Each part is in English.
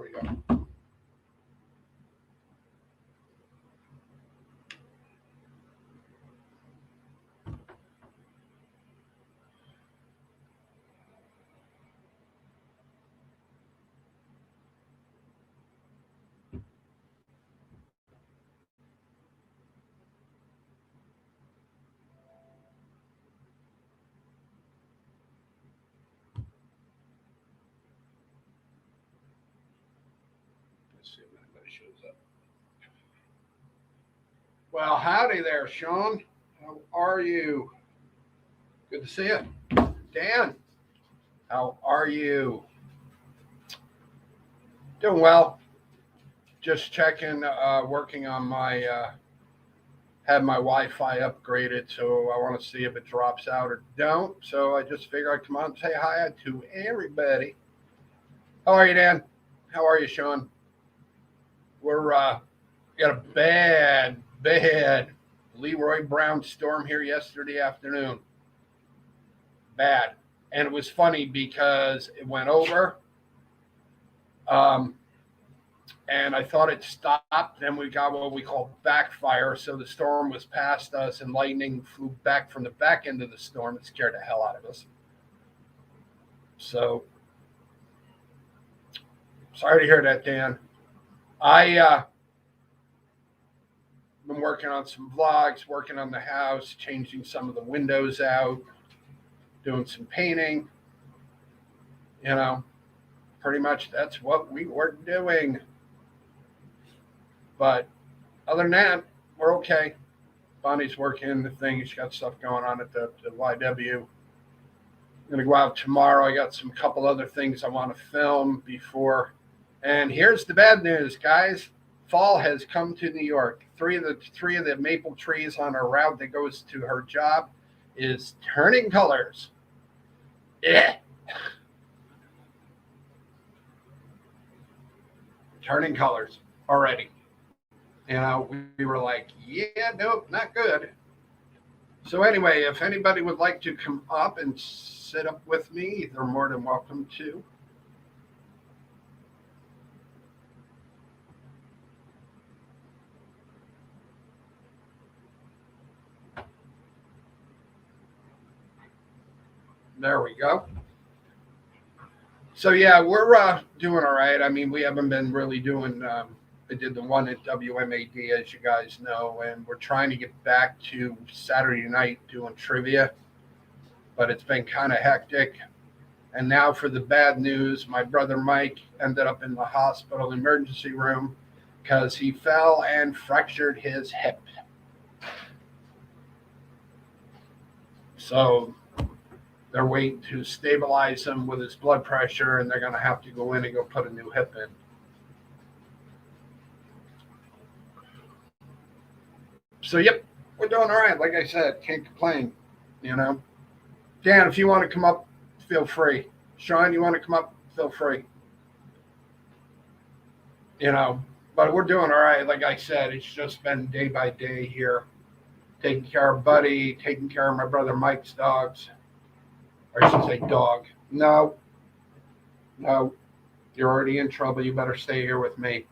we go. Let's see if anybody shows up. Well, howdy there, Sean. How are you? Good to see you. Dan, how are you? Doing well. Just checking, working on my, had my Wi-Fi upgraded, so I want to see if it drops out or don't. So I just figured I'd come on and say hi to everybody. How are you, Dan? How are you, Sean? We're got a bad Leroy Brown storm here yesterday afternoon. Bad. And it was funny because it went over. And I thought it stopped. Then we got what we call backfire. So the storm was past us and lightning flew back from the back end of the storm. It scared the hell out of us. So sorry to hear that, Dan. I been working on some vlogs, working on the house, changing some of the windows out, doing some painting. You know, pretty much that's what we were doing. But other than that, we're okay. Bonnie's working the thing. She's got stuff going on at the YW. I'm going to go out tomorrow. I got some couple other things I want to film before. And here's the bad news, guys. Fall has come to New York. Three of the maple trees on our route that goes to her job is turning colors. Yeah. Turning colors already. You know, we were like, yeah, nope, not good. So anyway, if anybody would like to come up and sit up with me, they're more than welcome to. There we go. So yeah, we're doing all right. I mean, we haven't been really doing. I did the one at WMAD, as you guys know, and we're trying to get back to Saturday night doing trivia, but it's been kind of hectic. And now for the bad news, my brother Mike ended up in the hospital emergency room because he fell and fractured his hip. So they're waiting to stabilize him with his blood pressure, and they're going to have to go in and go put a new hip in. So, yep, we're doing all right. Like I said, can't complain, you know. Dan, if you want to come up, feel free. Sean, you want to come up, feel free. You know, but we're doing all right. Like I said, it's just been day by day here, taking care of Buddy, taking care of my brother Mike's dogs. Or I should say dog. No, you're already in trouble. You better stay here with me.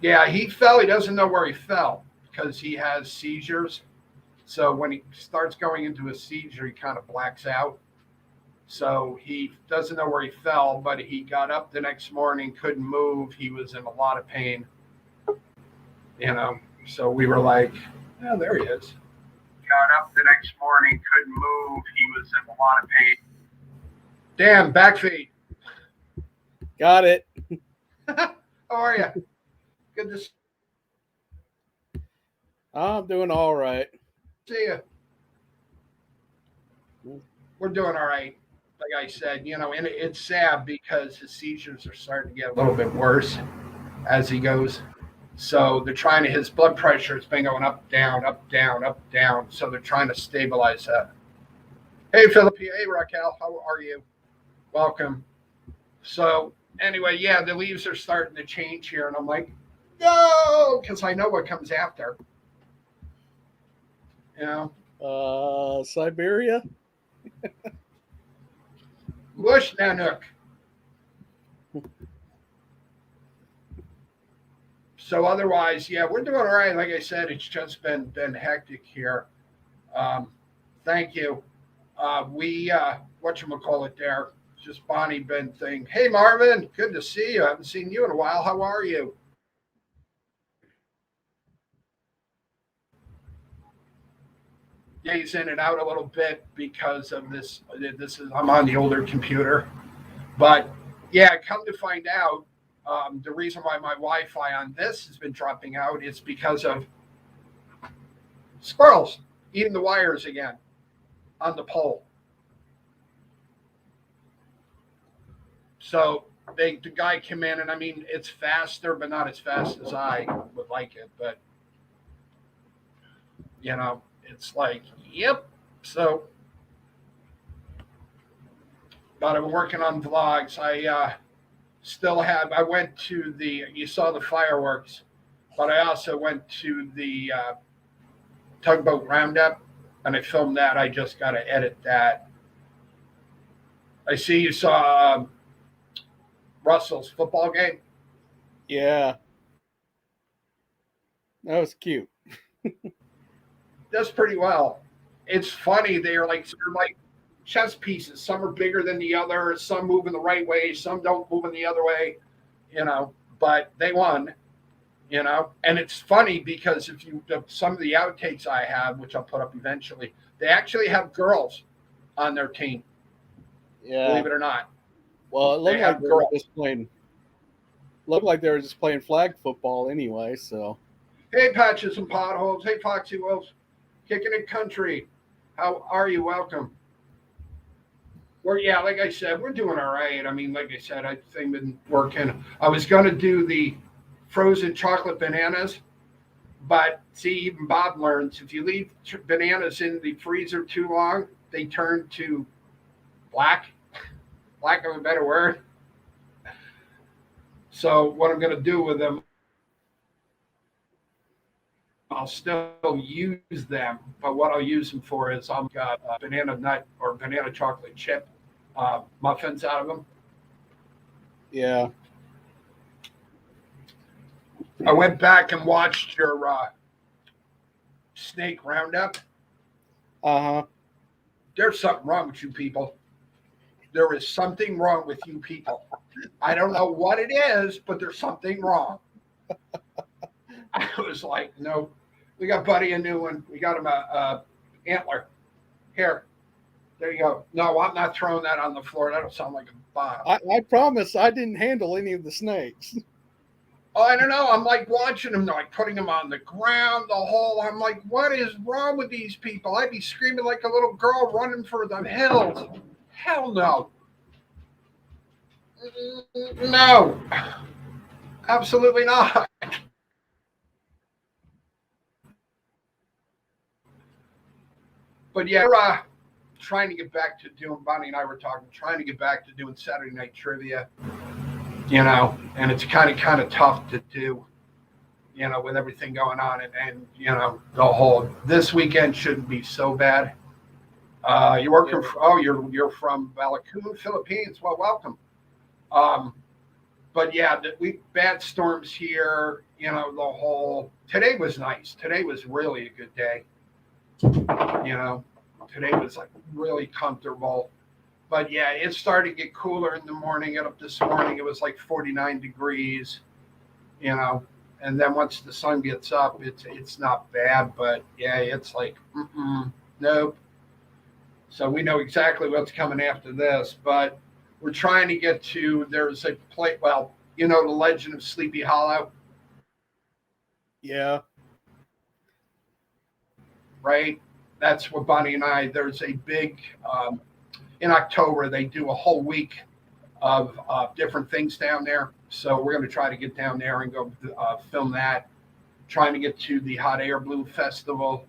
Yeah, he fell. He doesn't know where he fell because he has seizures. So when he starts going into a seizure, he kind of blacks out. So he doesn't know where he fell, but he got up the next morning, couldn't move. He was in a lot of pain, you know. So we were like, oh, there he is. Got up the next morning, couldn't move. He was in a lot of pain. Dan, back feed. Got it. How are you? Good to I'm doing all right. see you. We're doing all right. Like I said, you know, and it's sad because his seizures are starting to get a little bit worse as he goes. So they're trying to, his blood pressure has been going up, down, up, down, up, down. So they're trying to stabilize that. Hey, Philip. Hey, Raquel. How are you? Welcome. So anyway, yeah, the leaves are starting to change here. And I'm like, no, because I know what comes after. You know? Siberia? Bush Nanook. So otherwise, yeah, we're doing all right. Like I said, it's just been hectic here. Um, thank you. We whatchamacallit there. Just Bonnie Ben thing. Hey Marvin, good to see you. I haven't seen you in a while. How are you? Days in and out a little bit because of this. This is I'm on the older computer, but yeah, come to find out, the reason why my Wi-Fi on this has been dropping out is because of squirrels eating the wires again on the pole. So the guy came in, and I mean it's faster, but not as fast as I would like it. But it's like, yep. So, but I'm working on vlogs. I still have. I went to the. You saw the fireworks, but I also went to the tugboat roundup, and I filmed that. I just got to edit that. I see you saw Russell's football game. Yeah. That was cute. Does pretty well. It's funny. They're like chess pieces. Some are bigger than the other. Some move in the right way. Some don't move in the other way. But they won. And it's funny because if you some of the outtakes I have, which I'll put up eventually, they actually have girls on their team. Yeah. Believe it or not. Well, it looked They like have they were girls. just playing. Looked like they were just playing flag football anyway. So. Hey, Patches and Potholes. Hey, Foxy Wolves. Kicking it country. How are you? Welcome. Yeah, like I said, we're doing all right. I mean, like I said, I've been working. I was going to do the frozen chocolate bananas, but see, even Bob learns if you leave bananas in the freezer too long, they turn to black, lack of a better word. So what I'm going to do with them, I'll still use them, but what I'll use them for is I'll got banana nut or banana chocolate chip muffins out of them. Yeah. I went back and watched your snake roundup. Uh-huh. There's something wrong with you people. There is something wrong with you people. I don't know what it is, but there's something wrong. I was like, no, we got Buddy a new one. We got him a antler. Here, there you go. No, I'm not throwing that on the floor. That'll sound like a bomb. I promise I didn't handle any of the snakes. Oh, I don't know. I'm like watching them, like putting them on the ground, the whole. I'm like, what is wrong with these people? I'd be screaming like a little girl running for the hills. Hell no. No. Absolutely not. But yeah, we're trying to get back to doing, Bonnie and I were talking, trying to get back to doing Saturday night trivia, and it's kind of tough to do, with everything going on and the whole, this weekend shouldn't be so bad. You're working, you're from Balacoon, Philippines. Well, welcome. But yeah, we bad storms here, the whole, today was nice. Today was really a good day. Today was like really comfortable, but yeah, it started to get cooler in the morning. Get up this morning, it was like 49 degrees, and then once the sun gets up, it's not bad, but yeah, it's like, nope. So we know exactly what's coming after this, but we're trying to get to, there's a play, well, the Legend of Sleepy Hollow. Yeah. Right? That's what Bonnie and I, there's a big, in October, they do a whole week of different things down there. So we're going to try to get down there and go film that, trying to get to the Hot Air Balloon Festival,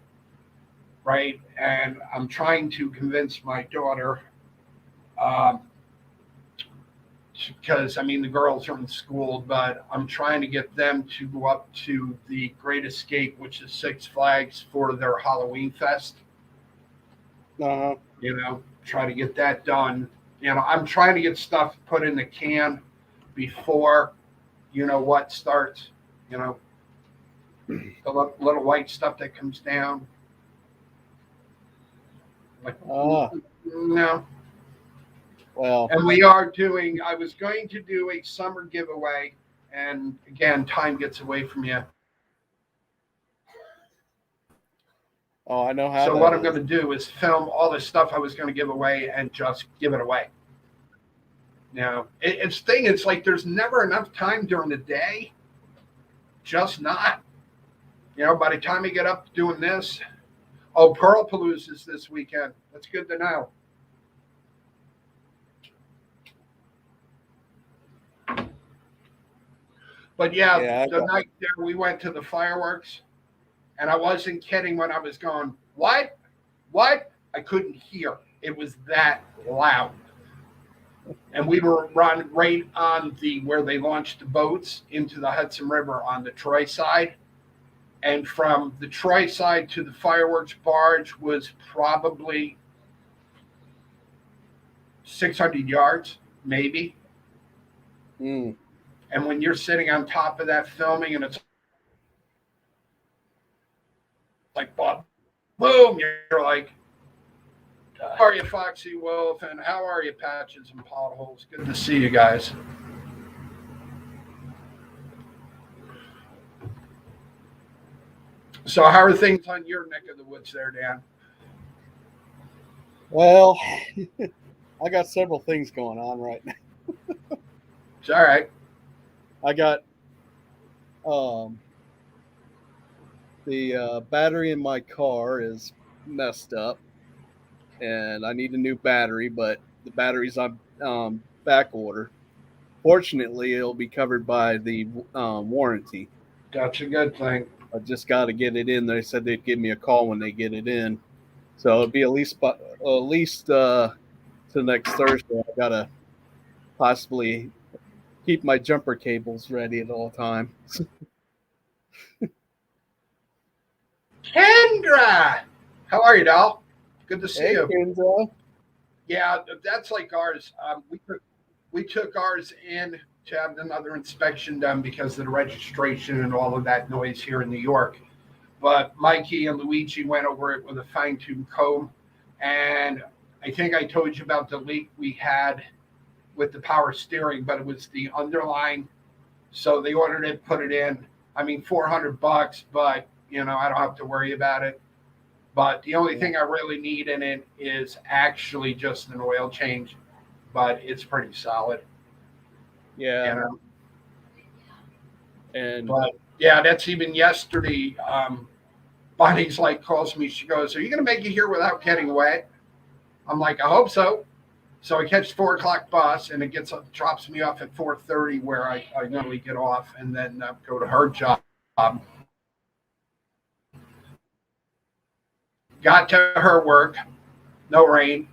right? And I'm trying to convince my daughter, because, the girls are in school, but I'm trying to get them to go up to the Great Escape, which is Six Flags, for their Halloween Fest. Uh-huh. Try to get that done. I'm trying to get stuff put in the can before, what starts, The little white stuff that comes down. Like, Ah, no. well, And we are doing, I was going to do a summer giveaway. And again, time gets away from you. oh, I know how So that what I'm is. going to do is film all the stuff I was going to give away and just give it away. Now, it's like there's never enough time during the day. Just not. By the time you get up doing this, oh, Pearl Palooza is this weekend. That's good to know. But yeah, Yeah, the night there we went to the fireworks, and I wasn't kidding when I was going, what? What? I couldn't hear. It was that loud. And we were run right on where they launched the boats into the Hudson River on the Troy side. And from the Troy side to the fireworks barge was probably 600 yards, maybe. mm, And when you're sitting on top of that filming and it's like, boom, you're like, how are you, Foxy Wolf? And how are you, Patches and Potholes? Good to see you guys. So how are things on your neck of the woods there, Dan? well, I got several things going on right now. It's all right. I got the battery in my car is messed up, and I need a new battery, but the battery's on back order. Fortunately, it'll be covered by the warranty. That's a good thing. I just got to get it in. They said they'd give me a call when they get it in, so it'll be at least to next Thursday. I gotta possibly keep my jumper cables ready at all times. Kendra, how are you, doll? Good to see Hey, you. Kenzo. Yeah, that's like ours. We took ours in to have another inspection done because of the registration and all of that noise here in New York. But Mikey and Luigi went over it with a fine tooth comb, and I think I told you about the leak we had with the power steering, but it was the underline. So they ordered it, put it in. I mean, $400, but I don't have to worry about it. But the only thing I really need in it is actually just an oil change, but it's pretty solid. Yeah, You know? and But yeah, that's even yesterday. Bonnie's like calls me. She goes, "Are you going to make it here without getting wet?" I'm like, "I hope so." So I catch 4 o'clock bus, and it drops me off at 4:30, where I normally get off, and then go to her job. Got to her work, no rain.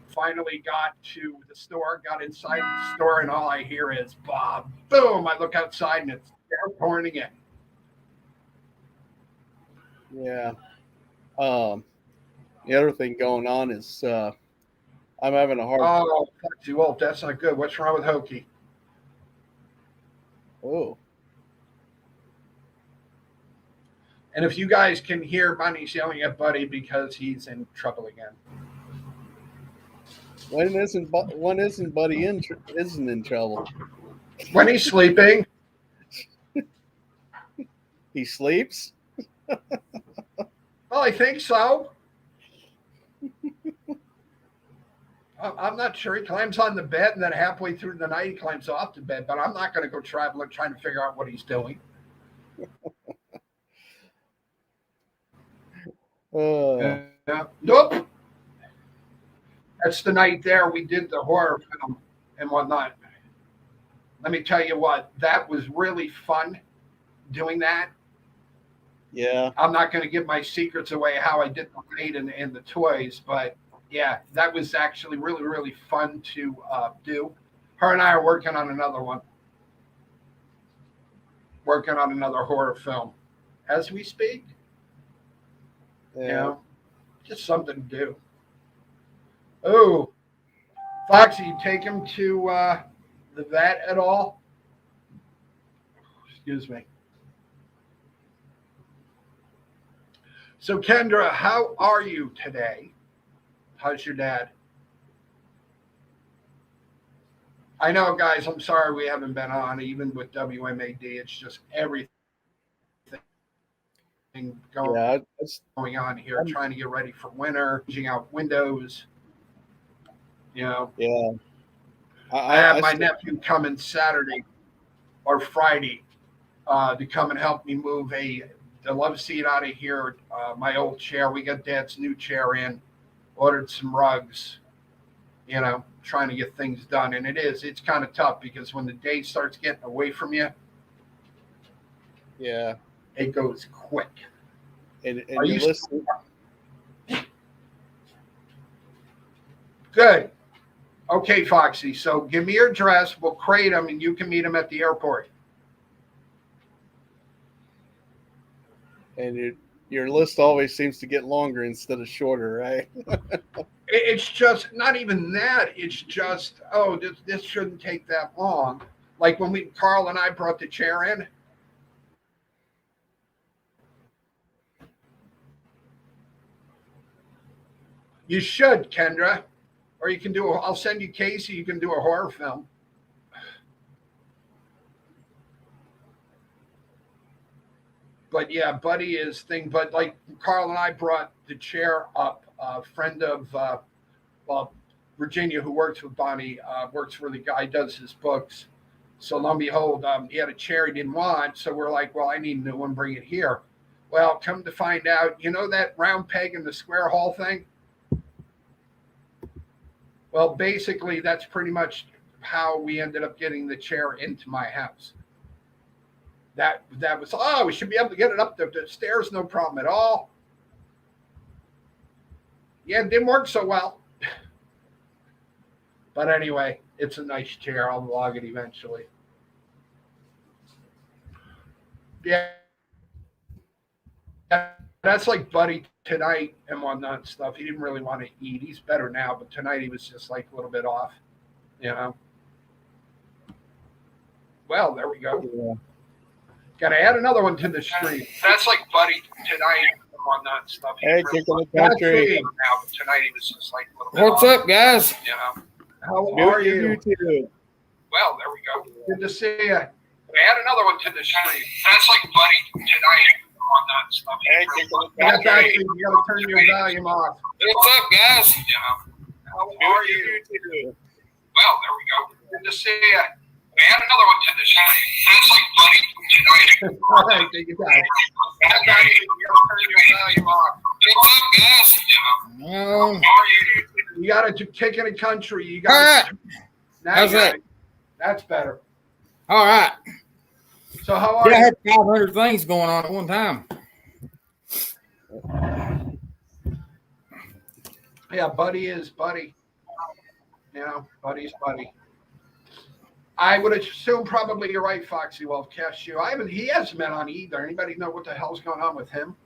Finally got to the store, got inside the store, and all I hear is Bob. Boom! I look outside, and it's pouring in. yeah. The other thing going on is I'm having a hard. Oh, Foxy Wolf, that's not good. What's wrong with Hokey? Oh, And if you guys can hear Bonnie's yelling at Buddy because he's in trouble again. when isn't Buddy isn't in trouble? When he's sleeping, He sleeps. well, I think so. I'm not sure. He climbs on the bed, and then halfway through the night, he climbs off the bed. But I'm not going to go traveling trying to figure out what he's doing. Uh, Nope. That's the night there we did the horror film and whatnot. Let me tell you what, that was really fun doing that. yeah, I'm not going to give my secrets away how I did the raid and the toys, but yeah, that was actually really, really fun to do. Her and I are working on another one, working on another horror film as we speak. yeah. Just something to do. Oh, Foxy, you take him to the vet at all? Excuse me. So, Kendra, how are you today? How's your dad? I know, guys, I'm sorry we haven't been on, even with WMAD. It's just everything going Yeah, on here, trying to get ready for winter, changing out windows. You know, yeah. I have my nephew coming Saturday or Friday to come and help me move the love seat out of here. My old chair. We got Dad's new chair in. Ordered some rugs. You know, trying to get things done, and it's kind of tough because when the day starts getting away from you, yeah, it goes quick. and Are you're you listening. Good? Okay, Foxy. So give me your address. We'll crate them, and you can meet them at the airport. And your list always seems to get longer instead of shorter, right? It's just not even that. It's just, oh, this shouldn't take that long. Like when Carl and I brought the chair in. You should, Kendra, or you can I'll send you Casey. You can do a horror film. But yeah, Buddy is thing. But like Carl and I brought the chair up. A friend of Virginia who works with Bonnie, works for the guy, does his books. So lo and behold, he had a chair he didn't want. So we're like, well, I need a new one, bring it here. Well, come to find out, you know that round peg in the square hole thing? Well, basically, that's pretty much how we ended up getting the chair into my house. That was, oh, we should be able to get it up the stairs, no problem at all. Yeah, it didn't work so well. But anyway, it's a nice chair. I'll log it eventually. Yeah, that's like Buddy tonight and whatnot and stuff. He didn't really want to eat. He's better now, but tonight he was just like a little bit off, you know. Well, there we go. Yeah. Got to add another one to the stream. That's like Buddy tonight and whatnot and stuff. Hey, Kick in the Country. Now, but tonight he was just like a little bit What's off, up, guys? you know. How are you? YouTube. Well, there we go. Good to see you. Add another one to the stream. That's like Buddy tonight and whatnot and stuff. Hey, Kick in the That's Country. actually, you got to turn your volume off. What's up, guys? You know. How are you? YouTube. Well, there we go. Good to see you. Add another one to the stream. That's like Buddy tonight. All right, take your time. That's actually, you got to turn your volume off. What's up, guys? You know. How are you? You got to kick in the country. You got All right. Now How's you got that? it. That's better. All right. So how are Yeah, I you? had 500 things going on at one time. Yeah, Buddy is Buddy. You know, Buddy's Buddy. I would assume probably you're right, Foxy. Well, Cashew. He hasn't been on either. Anybody know what the hell's going on with him?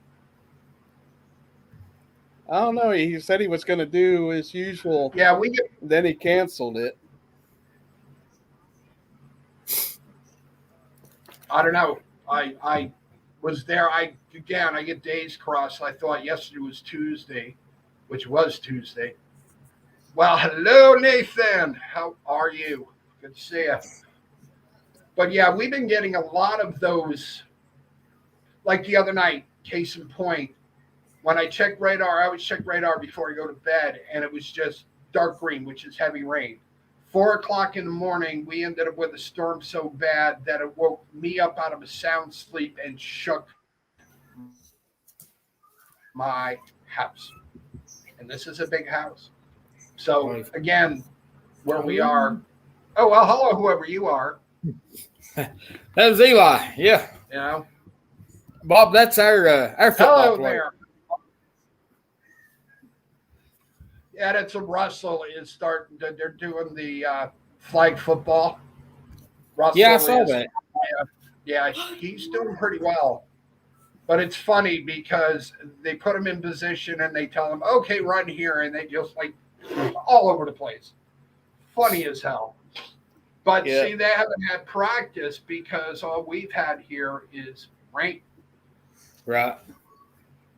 I don't know. He said he was going to do his usual. Yeah, we get Then he canceled it. I don't know. I was there. I get days crossed. I thought yesterday was Tuesday, which was Tuesday. Well, hello, Nathan. How are you? Good to see you. But yeah, we've been getting a lot of those. Like the other night, case in point, when I checked radar, I always check radar before I go to bed, and it was just dark green, which is heavy rain. 4 o'clock in the morning, we ended up with a storm so bad that it woke me up out of a sound sleep and shook my house. And this is a big house. So again, where we are. Oh, well, hello, whoever you are. That's Eli. Yeah. You know. Bob, that's our football Hello player. there. Yeah, that's a Russell is starting. They're doing the flag football. Russell Yeah, I saw that. Yeah, he's doing pretty well. But it's funny because they put him in position and they tell him, okay, run here. And they just like all over the place. Funny as hell. But Yeah. see, they haven't had practice because all we've had here is rain. Right.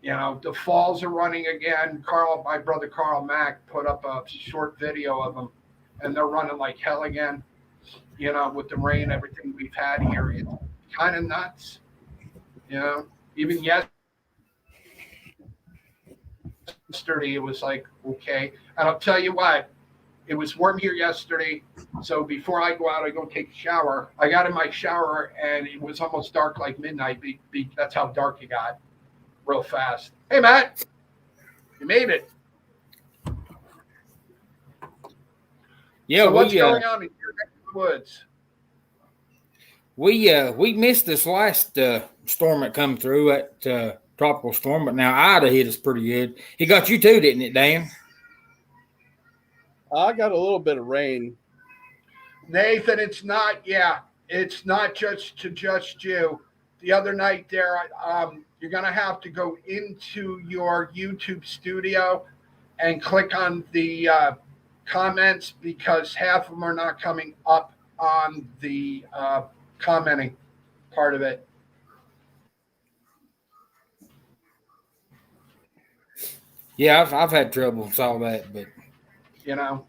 You know, the falls are running again. My brother Carl Mack put up a short video of them, and they're running like hell again. You know, with the rain, everything we've had here, it's kind of nuts. You know, even yesterday it was like okay, and I'll tell you what, it was warm here yesterday. So before I go out, I go take a shower. I got in my shower and it was almost dark, like midnight. That's how dark it got, real fast. Hey, Matt, you made it. Yeah, so what's going on in your neck of the woods? We missed this last storm that come through, that tropical storm, but now Ida hit us pretty good. It got you too, didn't it, Dan? I got a little bit of rain. Nathan, it's not just you. The other night there, you're going to have to go into your YouTube studio and click on the comments, because half of them are not coming up on the commenting part of it. Yeah, I've had trouble with all that, but You know,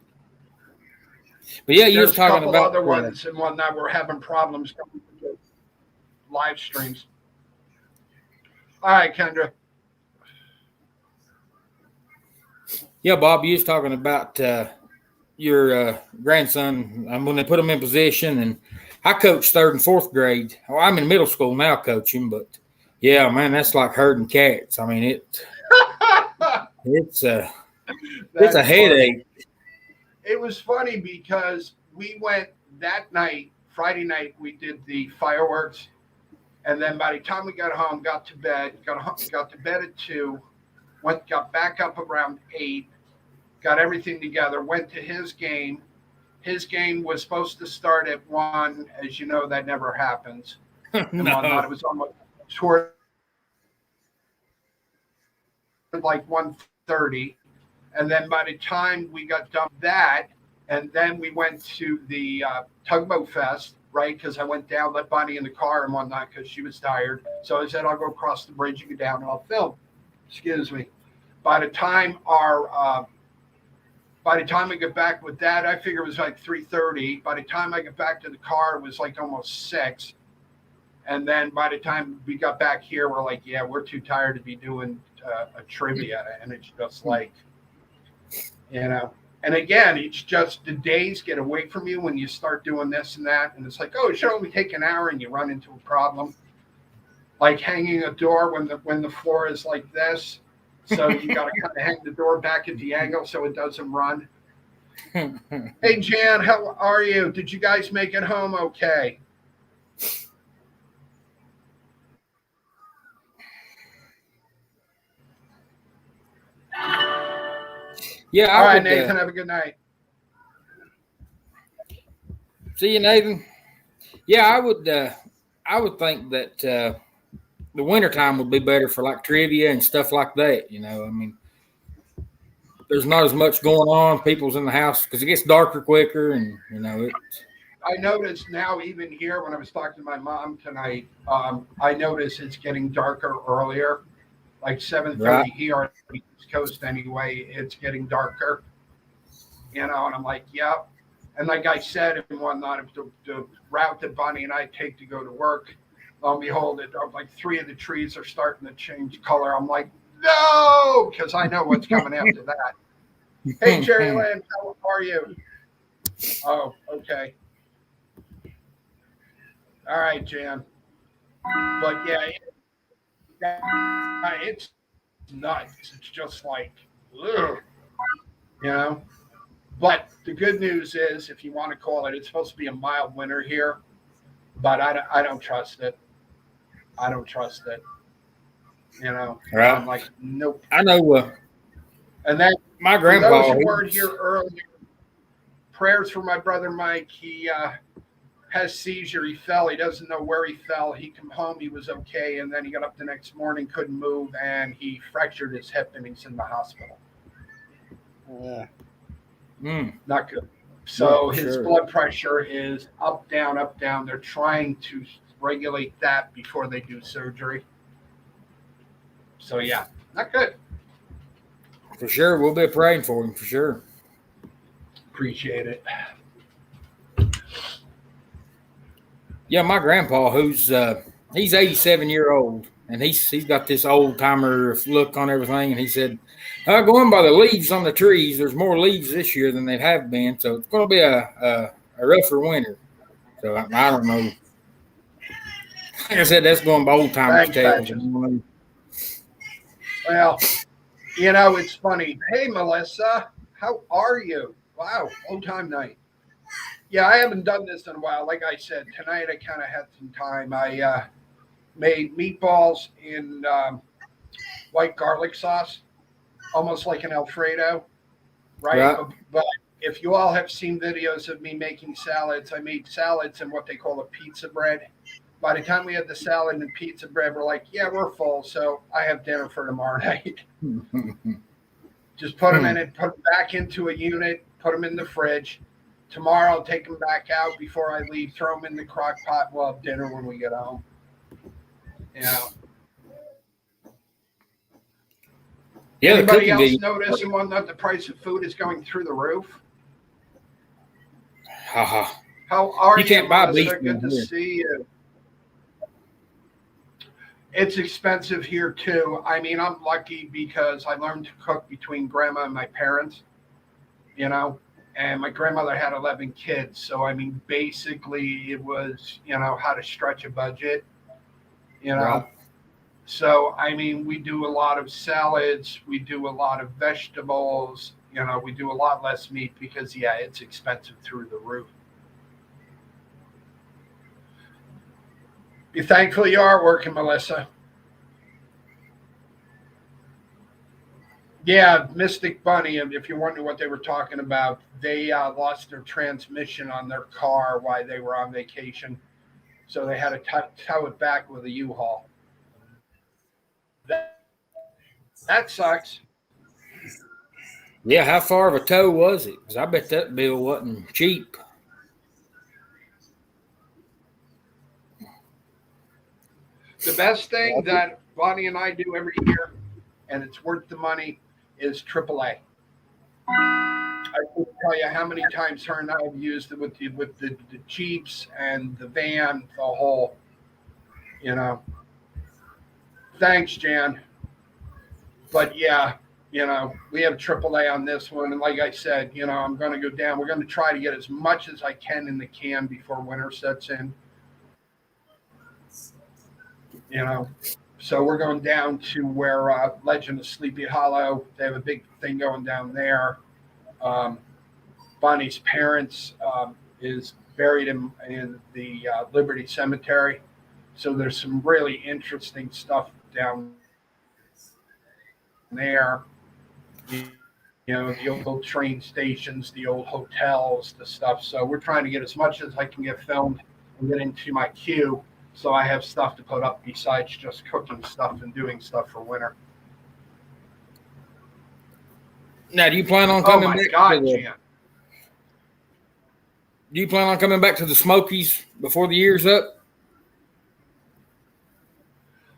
yeah, you there's was talking a couple about other ones and whatnot. We're having problems coming to live streams. All right, Kendra. Yeah, Bob, you was talking about your grandson. When they put him in position, and I coach 3rd and 4th grade. Well, I'm in middle school now coaching, but yeah, man, that's like herding cats. I mean, it's a headache. It was funny because we went that night, Friday night, we did the fireworks. And then by the time we got home, got to bed, got to bed at 2, got back up around 8, got everything together, went to his game. His game was supposed to start at 1. As you know, that never happens. No. It was almost toward like 1:30. And then by the time we got done with that, and then we went to the Tugboat Fest, right? Because I went down, let Bonnie in the car and whatnot because she was tired. So I said, I'll go across the bridge, you go down, and I'll film. Excuse me. By the time I get back with that, I figure it was like 3:30. By the time I get back to the car, it was like almost 6. And then by the time we got back here, we're like, yeah, we're too tired to be doing a trivia. And it's just like, you know, and again, it's just the days get away from you when you start doing this and that. And it's like, oh, it should only take an hour, and you run into a problem. Like hanging a door when the floor is like this. So you got to kind of hang the door back at the angle so it doesn't run. Hey, Jan, how are you? Did you guys make it home okay? Yeah. All right, Nathan, have a good night. See you, Nathan. Yeah, I would think that the wintertime would be better for like trivia and stuff like that. You know, I mean, there's not as much going on. People's in the house because it gets darker quicker, and you know. I noticed now, even here, when I was talking to my mom tonight, I noticed it's getting darker earlier, like 7:30 Right. here on the East Coast. Anyway, it's getting darker. You know, and I'm like, yep. And like I said, and whatnot, the route that Bonnie and I take to go to work, lo and behold, like 3 of the trees are starting to change color. I'm like, no, because I know what's coming after that. Hey, Jerry Land, how are you? Oh, okay. All right, Jan. But yeah, it's nuts. It's just like, ugh, you know. But the good news is, if you want to call it, it's supposed to be a mild winter here. But I don't trust it. I don't trust it. You know, Right. I'm like, nope. I know. And then My for grandpa. those who weren't here earlier, prayers for my brother Mike. He has seizure. He fell. He doesn't know where he fell. He came home. He was okay. And then he got up the next morning, couldn't move, and he fractured his hip, and he's in the hospital. Yeah. Not good. So No, his sure. blood pressure is up, down, up, down. They're trying to regulate that before they do surgery. So yeah, Not good. For sure. We'll be praying for him for sure. Appreciate it. Yeah, my grandpa, who's he's 87-year-old, and he's got this old timer look on everything, and he said, going by the leaves on the trees, there's more leaves this year than they have been, so it's going to be a rougher winter. So I don't know. Like I said, that's going by old timers' tales. Well, you know, it's funny. Hey, Melissa, how are you? Wow, long time night. Yeah, I haven't done this in a while. Like I said, tonight I kind of had some time. I made meatballs in white garlic sauce, almost like an Alfredo, right? But if you all have seen videos of me making salads, I made salads in what they call a pizza bread. By the time we had the salad and pizza bread, we're like, yeah, we're full, so I have dinner for tomorrow night. Just put them in it, put them back into a unit, put them in the fridge. Tomorrow I'll take them back out before I leave, throw them in the crock pot. We'll have dinner when we get home. You know. Yeah, anybody else notice that the price of food is going through the roof? How are you? You can't buy beef. Good to see you. It's expensive here too. I mean, I'm lucky because I learned to cook between grandma and my parents, you know, and my grandmother had 11 kids. So, I mean, basically it was, you know, how to stretch a budget, you know. Right. So, I mean, we do a lot of salads. We do a lot of vegetables. You know, we do a lot less meat because, yeah, it's expensive through the roof. You thankfully are working, Melissa. Yeah, Mystic Bunny, if you're wondering what they were talking about, they lost their transmission on their car while they were on vacation. So they had to tow it back with a U-Haul. That sucks. Yeah, how far of a tow was it? Because I bet that bill wasn't cheap. The best thing that Bonnie and I do every year, and it's worth the money, is AAA. I can't tell you how many times her and I have used it with the Jeeps and the van, the whole, you know. Thanks, Jan. But yeah, you know, we have AAA on this one. And like I said, you know, I'm going to go down. We're going to try to get as much as I can in the can before winter sets in. You know, so we're going down to where Legend of Sleepy Hollow, they have a big thing going down there. Bonnie's parents is buried in the Liberty Cemetery. So there's some really interesting stuff down there. You know, the old train stations, the old hotels, the stuff. So we're trying to get as much as I can get filmed and get into my queue. So I have stuff to put up besides just cooking stuff and doing stuff for winter. Now, do you plan on coming back? God, Jan. Do you plan on coming back to the Smokies before the year's up?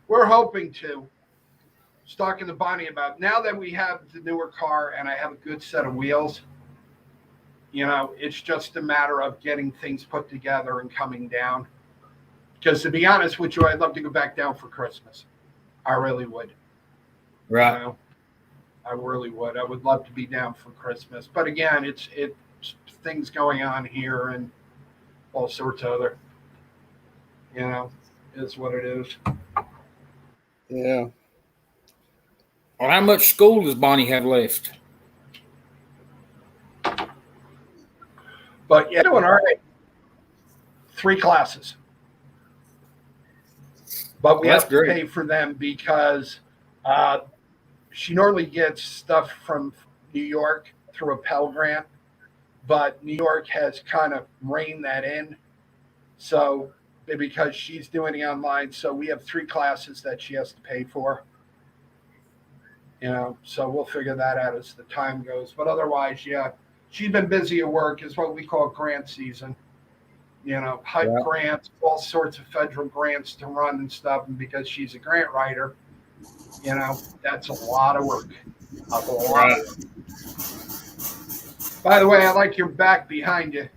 We're hoping to. I was talking to Bonnie about now that we have the newer car and I have a good set of wheels, you know, it's just a matter of getting things put together and coming down. Because to be honest with you, I'd love to go back down for Christmas. I really would. Right. You know, I really would. I would love to be down for Christmas. But again, it's things going on here and all sorts of other, you know, is what it is. Yeah. Well, how much school does Bonnie have left? But yeah, doing all right. 3 classes. But we have to pay for them because she normally gets stuff from New York through a Pell Grant, but New York has kind of reined that in. So because she's doing it online, so we have 3 classes that she has to pay for. You know, so we'll figure that out as the time goes. But otherwise, yeah, she's been busy at work. It's what we call grant season. You know, HUD grants, all sorts of federal grants to run and stuff. And because she's a grant writer, You know, that's a lot of work. A lot Right. of work. By the way, I like your back behind you.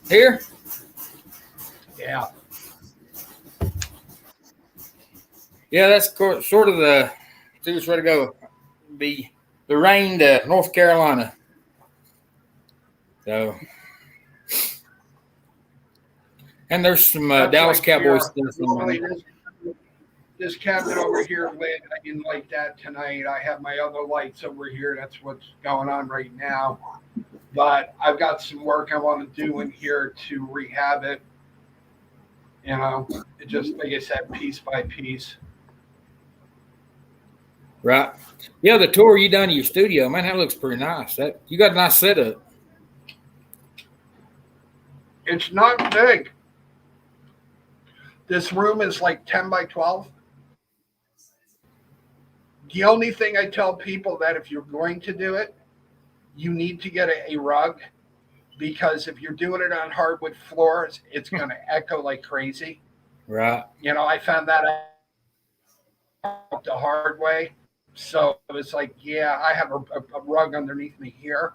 Here? Yeah. Yeah, that's sort of the serious way to go. The rain to North Carolina. So, and there's some That's Dallas like Cowboys here. stuff in Normally, there. this cabinet over here lit. I didn't like that tonight. I have my other lights over here. That's what's going on right now. But I've got some work I want to do in here to rehab it. You know, it just, like I said, piece by piece. Right. Yeah, the tour you done of your studio, man, that looks pretty nice. That you got a nice setup. It's not big. This room is like 10 by 12. The only thing I tell people that if you're going to do it, you need to get a rug, because if you're doing it on hardwood floors, it's going to echo like crazy. Right. You know, I found that out the hard way. So it was like, yeah, I have a rug underneath me here.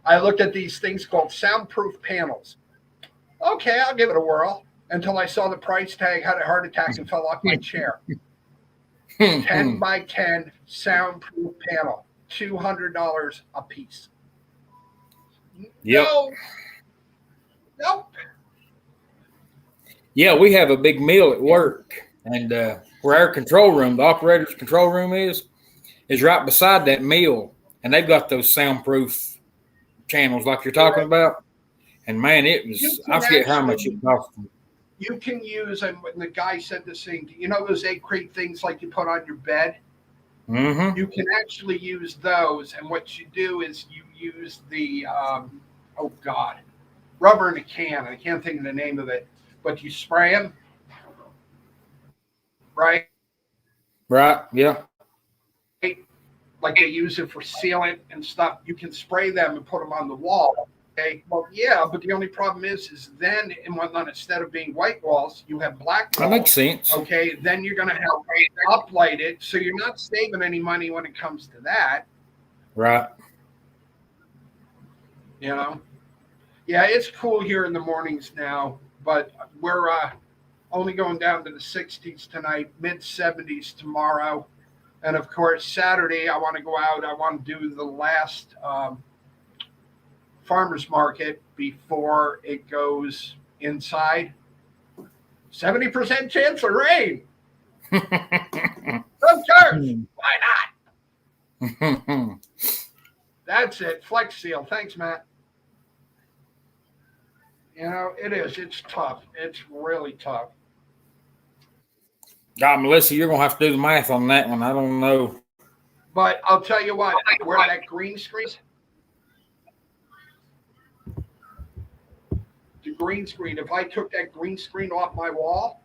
I looked at these things called soundproof panels. Okay, I'll give it a whirl, until I saw the price tag, had a heart attack, and fell off my chair. 10 by 10 soundproof panel, $200 a piece. Yep. No. Nope. Yeah, we have a big mill at work, and where our control room, the operator's control room is right beside that mill, and they've got those soundproof channels like you're talking about. And man, it was, I forget how much it cost them. You can use, and when the guy said this thing, you know those egg crate things like you put on your bed? Mm-hmm. You can actually use those, and what you do is you use the, rubber in a can. I can't think of the name of it, but you spray them, right? Right, yeah. Like they use it for sealant and stuff. You can spray them and put them on the wall. Okay, well, yeah, but the only problem is then and whatnot, instead of being white walls, you have black walls. That makes sense. Okay, then you're going to have uplight it, so you're not saving any money when it comes to that. Right. You know, yeah, it's cool here in the mornings now, but we're only going down to the 60s tonight, mid 70s tomorrow, and of course Saturday I want to go out. I want to do the last farmers market before it goes inside. 70% chance of rain. Of course. Why not? That's it. Flex Seal. Thanks, Matt. You know, it is. It's tough. It's really tough. God, Melissa, you're going to have to do the math on that one. I don't know. But I'll tell you what, where that green screen is, the green screen, if I took that green screen off my wall,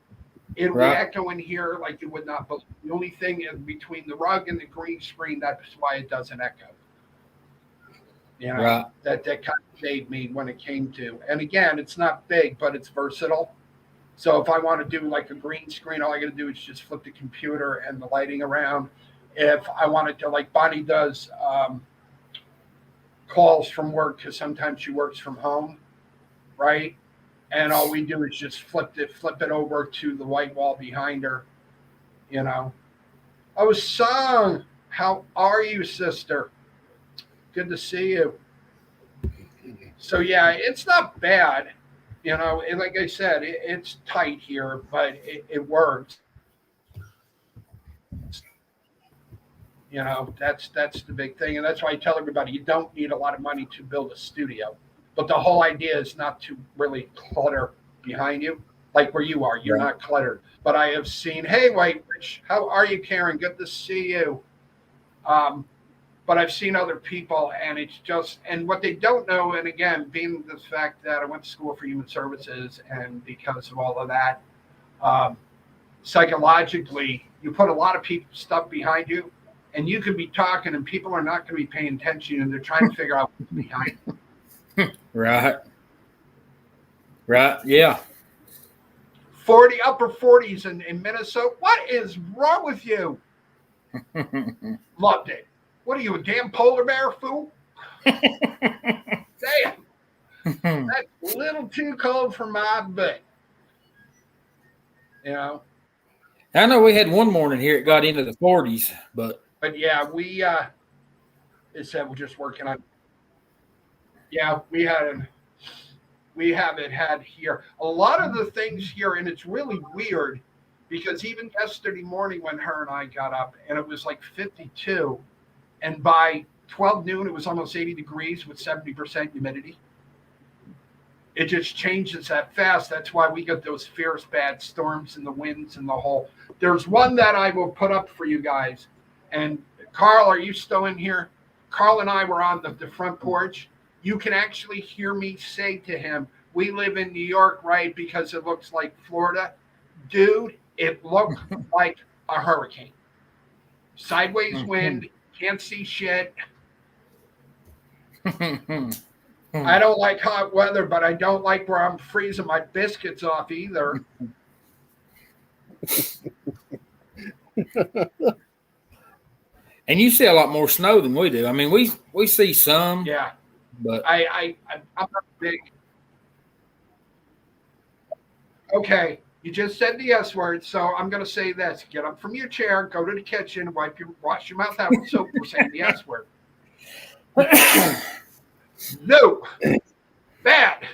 it would echo in here like you would not believe. The only thing is between the rug and the green screen, that's why it doesn't echo. You know, that kind of saved me when it came to. And again, it's not big, but it's versatile. So if I want to do like a green screen, all I got to do is just flip the computer and the lighting around. If I wanted to, like Bonnie does calls from work, because sometimes she works from home, right? And all we do is just flip it over to the white wall behind her, you know. Oh, Sung, how are you, sister? Good to see you. So yeah, it's not bad, you know. And like I said, it's tight here, but it works. You know, that's the big thing, and that's why I tell everybody you don't need a lot of money to build a studio. But the whole idea is not to really clutter behind you, like where you are. You're not cluttered. But I have seen, hey, White Rich, how are you, Karen? Good to see you. But I've seen other people, and it's just, and what they don't know, and again, being the fact that I went to school for human services, and because of all of that, psychologically, you put a lot of stuff behind you, and you could be talking, and people are not going to be paying attention, and they're trying to figure out what's behind you. Right. Yeah. 40, upper 40s in Minnesota. What is wrong with you? Loved it. What are you, a damn polar bear, fool? Damn. That's a little too cold for my butt. You know? I know we had one morning here, it got into the 40s, but yeah, we it said we're just working on. Yeah, we haven't had here a lot of the things here, and it's really weird because even yesterday morning when her and I got up and it was like 52, and by 12 noon it was almost 80 degrees with 70% humidity. It just changes that fast. That's why we get those fierce bad storms and the winds and the whole. There's one that I will put up for you guys. And Carl, are you still in here? Carl and I were on the front porch. You can actually hear me say to him, we live in New York, right? Because it looks like Florida. Dude, it looked like a hurricane. Sideways wind, can't see shit. I don't like hot weather, but I don't like where I'm freezing my biscuits off either. And you see a lot more snow than we do. I mean, we see some. Yeah. But I'm not big. Okay. You just said the S word, so I'm going to say this. Get up from your chair, go to the kitchen, wash your mouth out with soap. We're saying the S word. No. Bad.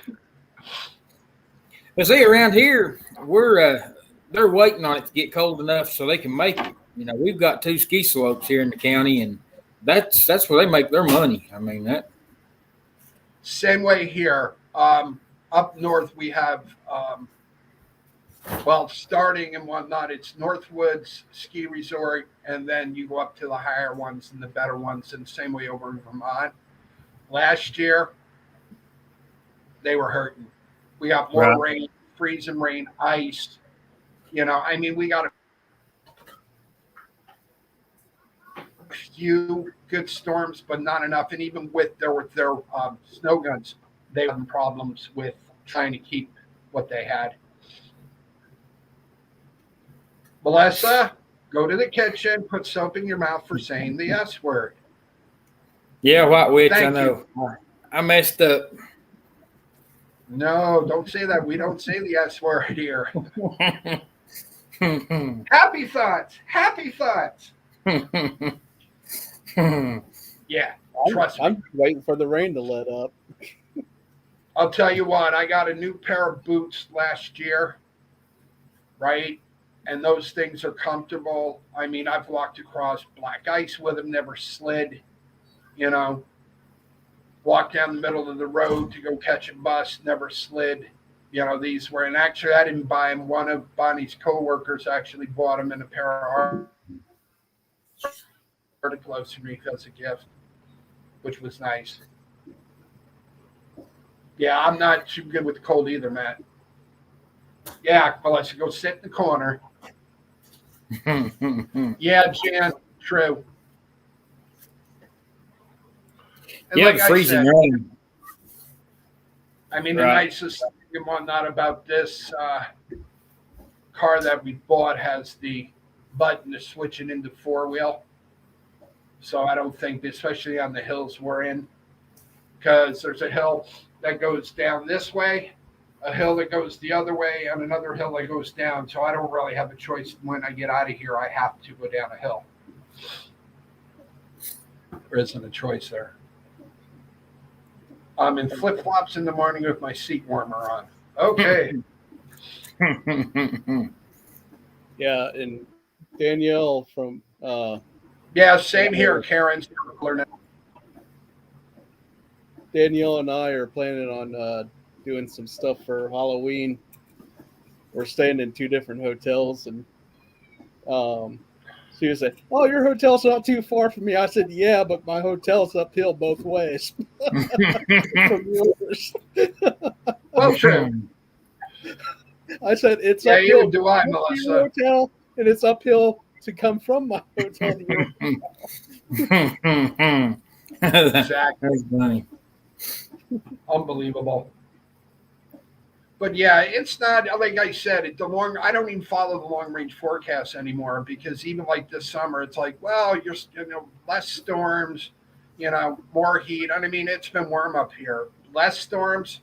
But see, around here, they're waiting on it to get cold enough so they can make it. You know, we've got 2 ski slopes here in the county, and that's where they make their money. I mean, that. Same way here. Up north, we have, starting and whatnot, it's Northwoods Ski Resort, and then you go up to the higher ones and the better ones, and the same way over in Vermont. Last year, they were hurting. We got more rain, freezing rain, ice. You know, I mean, we got a few good storms, but not enough. And even with their snow guns, they had problems with trying to keep what they had. Melissa, go to the kitchen, put soap in your mouth for saying the S word. Yeah, White Witch, I Thank know. I messed up. No, don't say that. We don't say the S word here. Happy thoughts. Happy thoughts. Yeah, trust me. I'm just waiting for the rain to let up. I'll tell you what, I got a new pair of boots last year, right? And those things are comfortable. I mean, I've walked across black ice with them, never slid, you know. Walked down the middle of the road to go catch a bus, never slid. You know, these were, and actually I didn't buy them. One of Bonnie's coworkers actually bought them in a pair of articles for me as a gift, which was nice. Yeah, I'm not too good with the cold either, Matt. Yeah, well, I should go sit in the corner. Yeah, Jan, true. And Yeah, like the I freezing said, rain. I mean, the nicest thing and whatnot about this car that we bought has the button to switch it into 4-wheel. So I don't think, especially on the hills we're in, because there's a hill that goes down this way, a hill that goes the other way, and another hill that goes down. So I don't really have a choice. When I get out of here, I have to go down a hill. There isn't a choice there. I'm in flip-flops in the morning with my seat warmer on. Okay. Yeah, and Danielle from Yeah, same here, Karen. Danielle and I are planning on doing some stuff for Halloween. We're staying in 2 different hotels, and she was like, "Oh, your hotel's not too far from me." I said, "Yeah, but my hotel's uphill both ways from yours." Well, true. I said, "It's Yeah, uphill even do I, to your Melissa. hotel, and it's uphill to come from my hotel to your Exactly. That's funny. Unbelievable. but yeah, it's not like I said. I don't even follow the long range forecast anymore because even like this summer, it's like, well, less storms, more heat. I mean, it's been warm up here. Less storms.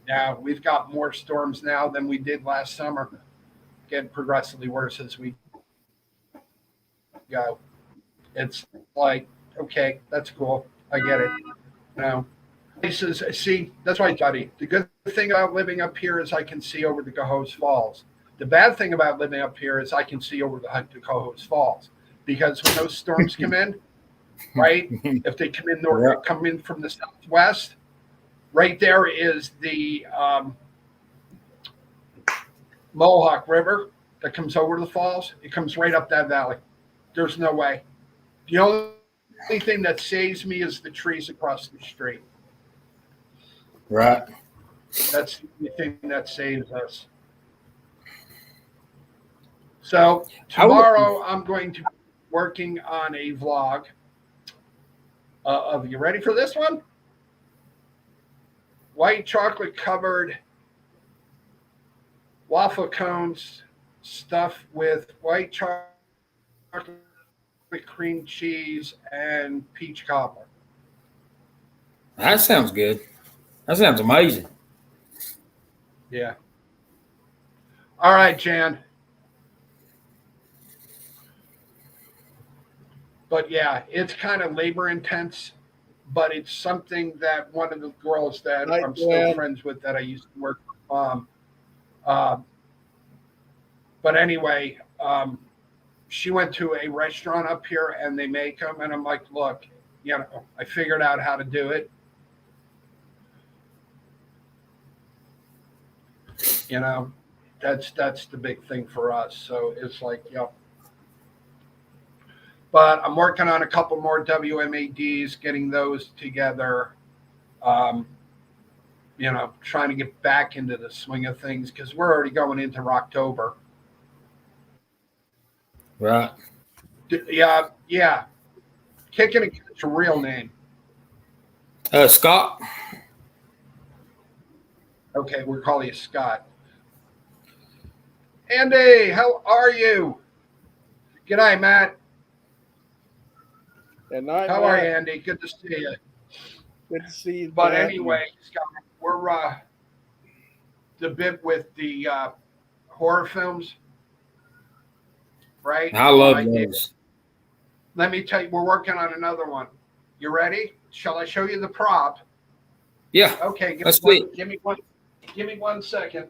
Yeah, we've got more storms now than we did last summer. Getting progressively worse as we go. It's like, okay, that's cool. I get it. Places, see, that's why, buddy. The good thing about living up here is I can see over the Cohoes Falls. The bad thing about living up here is I can see over the Cohoes Falls because when those storms come in, right? If they come in north, come in from the southwest, right there is the Mohawk River that comes over the falls. It comes right up that valley. There's no way. The only thing that saves me is the trees across the street. Right. That's the thing that saves us. So tomorrow I'm going to be working on a vlog of, you ready for this one? White chocolate covered waffle cones stuffed with white chocolate cream cheese and peach cobbler. That sounds good. That sounds amazing. Yeah. All right, Jan. But yeah, it's kind of labor intense, but it's something that one of the girls that I'm still friends with that I used to work with. But anyway, she went to a restaurant up here and they make them. And I'm like, look, I figured out how to do it. That's the big thing for us. So it's like, yep. But I'm working on a couple more WMADs, getting those together. Trying to get back into the swing of things because we're already going into October. Right. Yeah. Kicking against your real name. Scott. Okay, we'll call you Scott. Andy, how are you? G'day, Matt. Good night. How are you, Andy? Good to see you. Good to see you. But anyway, Scott, we're the bit with the horror films, right? I love those. Let me tell you, we're working on another one. You ready? Shall I show you the prop? Yeah. Okay. Give me one second.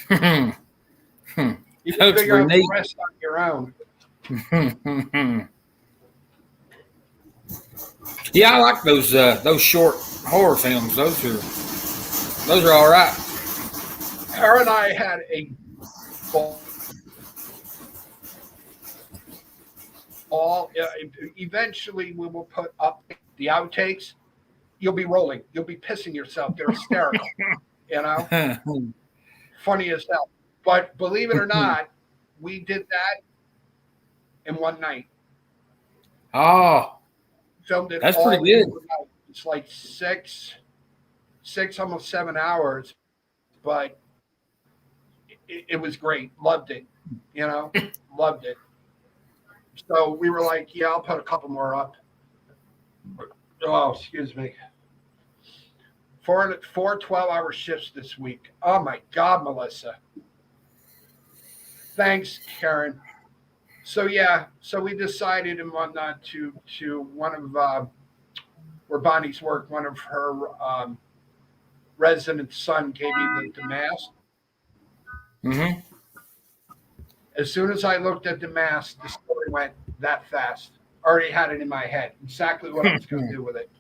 You can figure out the rest on your own. Yeah, I like those short horror films. Those are all right. Her and I had a ball. Eventually, we will put up the outtakes. You'll be rolling. You'll be pissing yourself. They're hysterical. Funny as hell. But believe it or not, we did that in one night. Oh, filmed it. That's pretty good. It's like six, almost 7 hours, but it was great. Loved it. Loved it. So we were like, yeah, I'll put a couple more up. Oh, excuse me. 4 12-hour shifts this week. Oh my God, Melissa. Thanks, Karen. So we decided and whatnot to one of where Bonnie's work, one of her resident son gave me the mask. Mm-hmm. As soon as I looked at the mask, the story went that fast. Already had it in my head, exactly what I was going to do with it.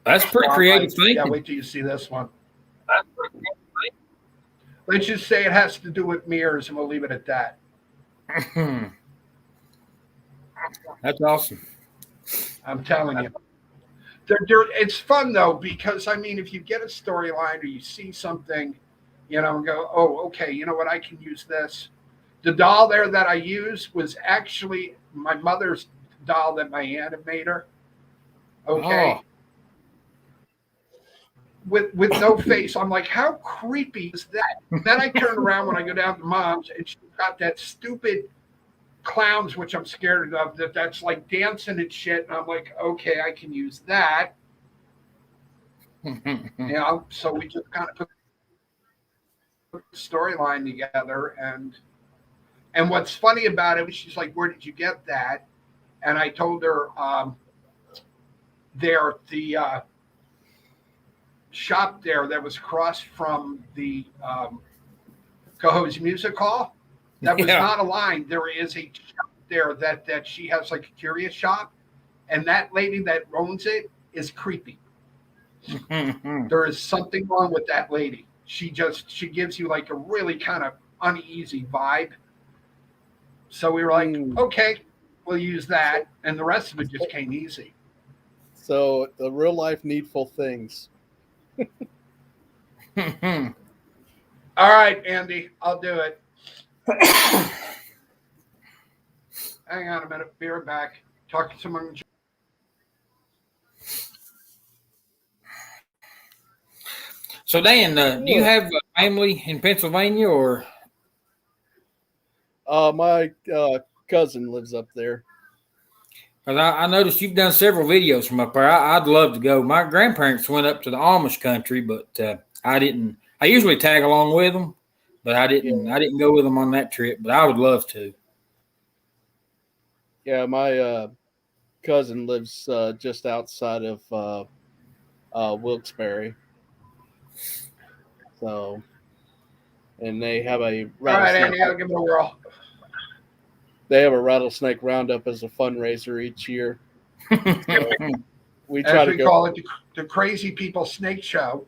That's pretty creative thinking. Yeah, wait till you see this one. Let's just say it has to do with mirrors, and we'll leave it at that. That's awesome. I'm telling you. It's fun, though, because, I mean, if you get a storyline or you see something, and go, oh, okay, you know what, I can use this. The doll there that I used was actually my mother's doll that my aunt had made her. Okay. Oh. With no face. I'm like, how creepy is that? Then I turn around when I go down to mom's, and she's got that stupid clowns, which I'm scared of, that's like dancing and shit. And I'm like, okay, I can use that. So we just kind of put the storyline together. And what's funny about it was she's like, where did you get that? And I told her, there, the shop there that was across from the Cohoes Music Hall. That was not a line. There is a shop there that she has like a curious shop, and that lady that owns it is creepy. There is something wrong with that lady. She gives you like a really kind of uneasy vibe. So we were like, okay, we'll use that, and the rest of it just came easy. So the real life needful things. All right, Andy, I'll do it. Hang on a minute. Be right back. Talk to someone. So, Dan, do you have a family in Pennsylvania, or? My cousin lives up there. Because I noticed you've done several videos from up there. I'd love to go. My grandparents went up to the Amish country, but I didn't. I usually tag along with them, but I didn't. I didn't go with them on that trip. But I would love to. Yeah, my cousin lives just outside of Wilkes-Barre. So, and they have a rattlesnake. All right, Andy, I'll give it a whirl. They have a rattlesnake roundup as a fundraiser each year. We try to call it the Crazy People Snake Show.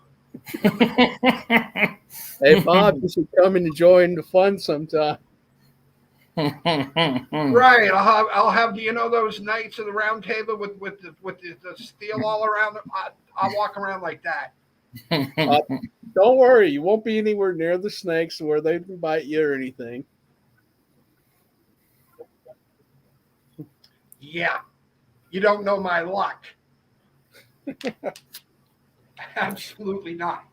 Hey, Bob, you should come and join the fun sometime. Right, I'll have those Knights of the Round Table with the steel all around them. I'll walk around like that. Don't worry, you won't be anywhere near the snakes where they can bite you or anything. Yeah, you don't know my luck. Absolutely not.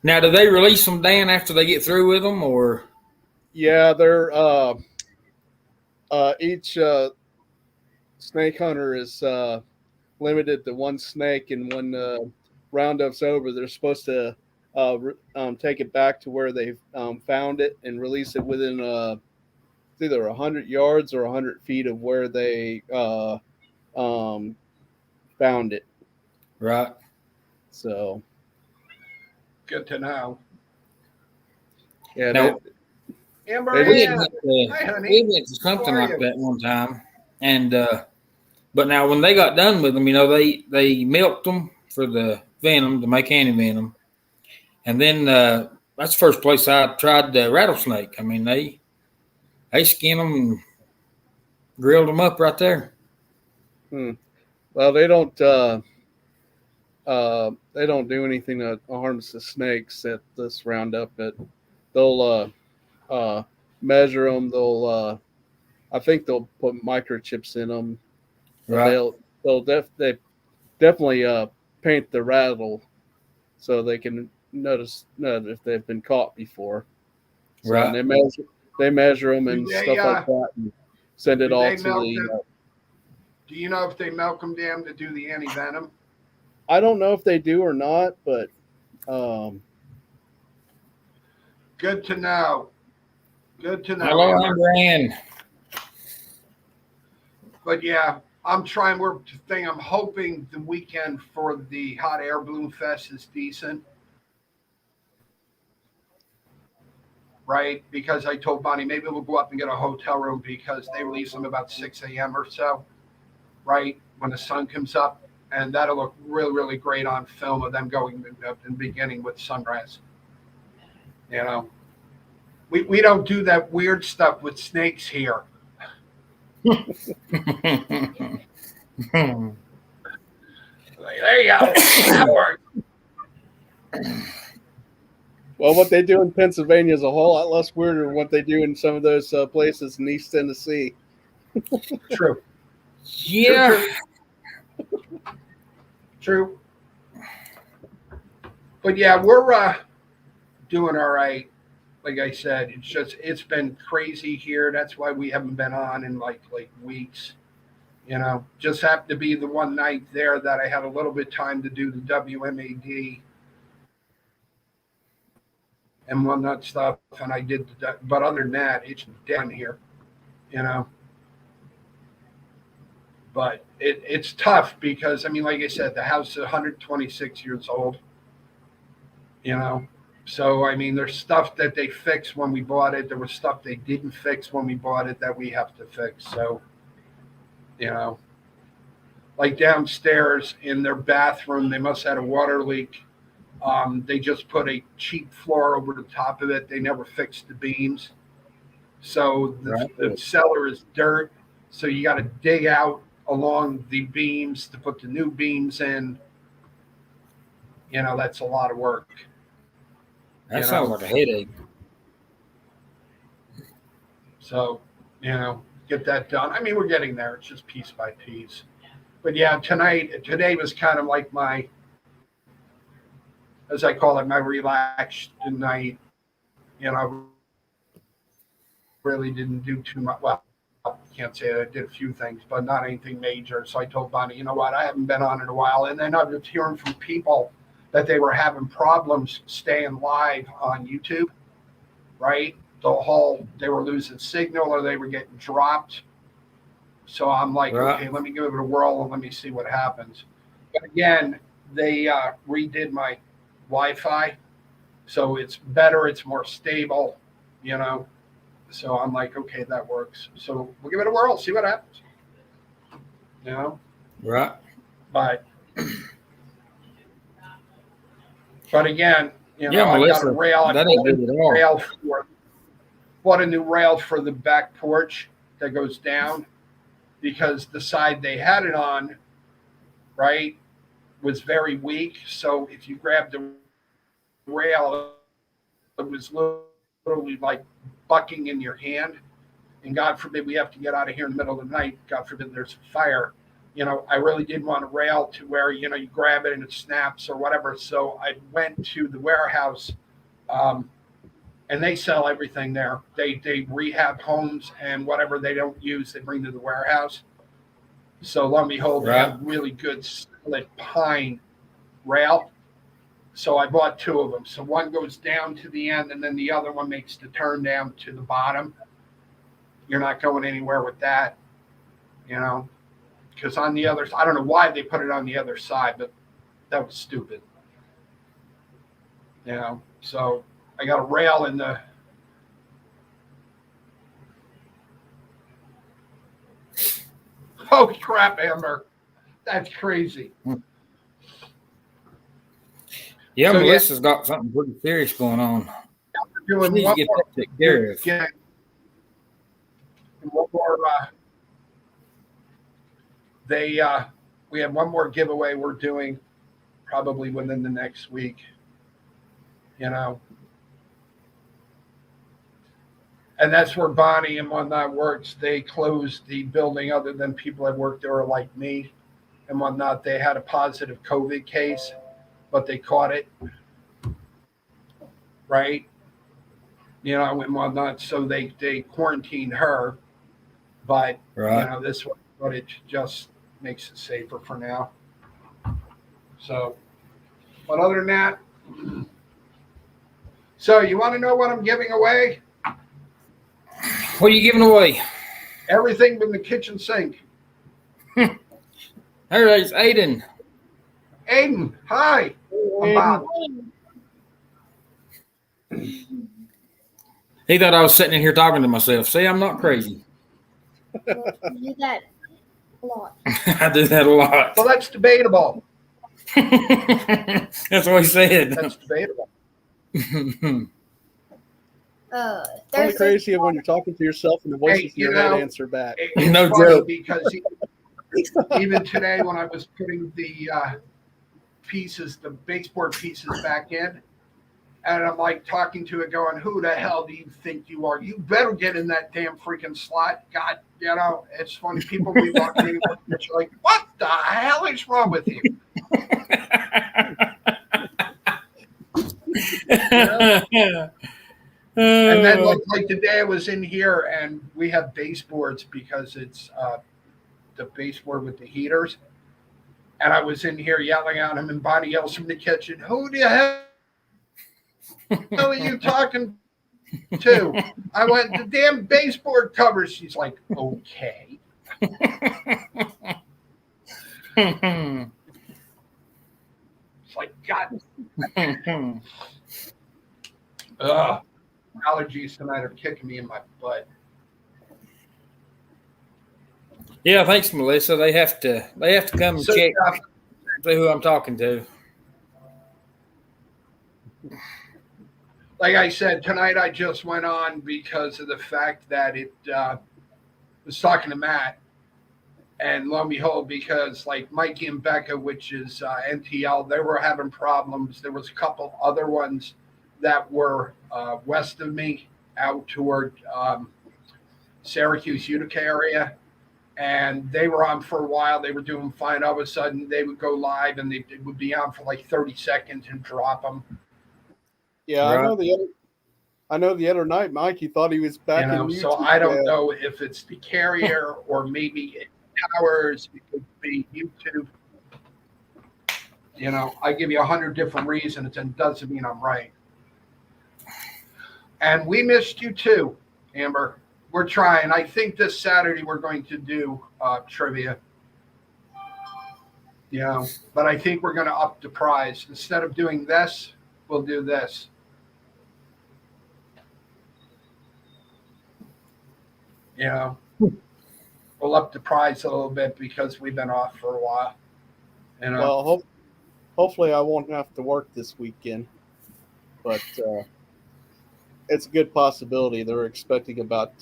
Now, do they release them, Dan, after they get through with them, or? Yeah, they're each snake hunter is limited to one snake, and when roundup's over, they're supposed to take it back to where they found it and release it within either 100 yards or 100 feet of where they found it. Right. So. Good to know. Yeah. Now, Amber, we went to something like that one time, and but now when they got done with them, they milked them for the venom to make anti-venom, and then that's the first place I tried the rattlesnake. I mean, they skinned them and grilled them up right there. Well, they don't do anything that harms the snakes at this roundup. But they'll measure them. I think they'll put microchips in them. Right. They definitely paint the rattle so they can know if they've been caught before. So right. They measure them and stuff like that, and send it all to the. Do you know if they milk them, Dan, to do the anti-venom? I don't know if they do or not, but good to know. Good to know. Hello, I'm Brian. But yeah, I'm hoping the weekend for the Hot Air Balloon Fest is decent. Right? Because I told Bonnie, maybe we'll go up and get a hotel room because they release them about 6 a.m. or so, right? When the sun comes up. And that'll look really, really great on film of them going up and beginning with sunrise. We don't do that weird stuff with snakes here. There you go. That worked. Well, what they do in Pennsylvania is a whole lot less weird than what they do in some of those places in East Tennessee. True. Yeah. True. But yeah, we're doing all right. Like I said, it's been crazy here. That's why we haven't been on in like weeks. Just happened to be the one night there that I had a little bit of time to do the WMAD and whatnot stuff, and I did that. But other than that, it's down here, you know. But it's tough because I mean, like I said, the house is 126 years old, you know. So I mean, there's stuff that they fixed when we bought it. There was stuff they didn't fix when we bought it that we have to fix. So, you know, like downstairs in their bathroom, they must have had a water leak. They just put a cheap floor over the top of it. They never fixed the beams. So the cellar is dirt. So you got to dig out along the beams to put the new beams in. That's a lot of work. That sounds like a headache. So, get that done. I mean, we're getting there. It's just piece by piece. But yeah, today was kind of like my, as I call it, my relaxed night. Really didn't do too much. Well, I can't say that I did a few things, but not anything major. So I told Bonnie, you know what, I haven't been on in a while. And then I was hearing from people that they were having problems staying live on YouTube, right? They were losing signal or they were getting dropped. So I'm like, okay, let me give it a whirl and let me see what happens. But again, they redid my Wi-Fi. So it's better, it's more stable, So I'm like, okay, that works. So we'll give it a whirl, see what happens. Right. But again, I got a rail. That ain't good at all. Bought a new rail for the back porch that goes down because the side they had it on, right, was very weak. So if you grabbed the rail, it was literally like bucking in your hand. And God forbid we have to get out of here in the middle of the night. God forbid there's a fire. I really did want a rail to where, you grab it and it snaps or whatever. So I went to the warehouse and they sell everything there. They rehab homes and whatever they don't use, they bring to the warehouse. So lo and behold, they have really good solid pine rail. So I bought two of them. So one goes down to the end and then the other one makes the turn down to the bottom. You're not going anywhere with that, because on the other, I don't know why they put it on the other side, but that was stupid. So I got a rail in the. Holy crap, Amber. That's crazy. Yeah, so Melissa's got something pretty serious going on. Doing she needs to get that taken care of. Yeah. One more. We have one more giveaway we're doing probably within the next week. And that's where Bonnie and whatnot works. They closed the building other than people that worked there like me and whatnot. They had a positive COVID case, but they caught it. Right. And whatnot. So they quarantined her. But, this one, but it just makes it safer for now. So, but other than that, so you want to know what I'm giving away? What are you giving away? Everything but the kitchen sink. There's Aiden. Aiden, hi. I'm Bob. He thought I was sitting in here talking to myself. See, I'm not crazy. Well, you do that a lot. I do that a lot. Well, that's debatable. That's what he said. That's debatable. Only crazy when you're talking to yourself and the voices in your head answer back. It's no joke. joke. Because even today when I was putting the pieces, the baseboard pieces back in, And I'm like talking to it, going, "Who the hell do you think you are? You better get in that damn freaking slot." God, it's funny. People be walking in, it's like, "What the hell is wrong with you?" And then like today I was in here and we have baseboards because it's the baseboard with the heaters. And I was in here yelling at him, and Bonnie yells from the kitchen, "Who the hell are you talking to?" I went, "The damn baseboard covers." She's like, "Okay." It's like, God. Allergies tonight are kicking me in my butt. Yeah, thanks, Melissa. They have to come and So, check, see who I'm talking to. like I said, tonight I just went on because of the fact that it was talking to Matt. And lo and behold, because like Mikey and Becca, which is NTL, they were having problems. There was a couple other ones that were west of me out toward Syracuse, Utica area. And they were on for a while. They were doing fine. All of a sudden, they would go live and they would be on for like 30 seconds and drop them. Yeah, Right. I know the other night, Mikey thought he was back in YouTube. So I don't know if it's the carrier or maybe towers. It could be YouTube. I give you 100 different reasons, and it doesn't mean I'm right. And we missed you too, Amber. We're trying. I think this Saturday we're going to do trivia. But I think we're going to up the prize. Instead of doing this, we'll do this. We'll up the price a little bit because we've been off for a while. Well, hopefully I won't have to work this weekend, but it's a good possibility. They're expecting about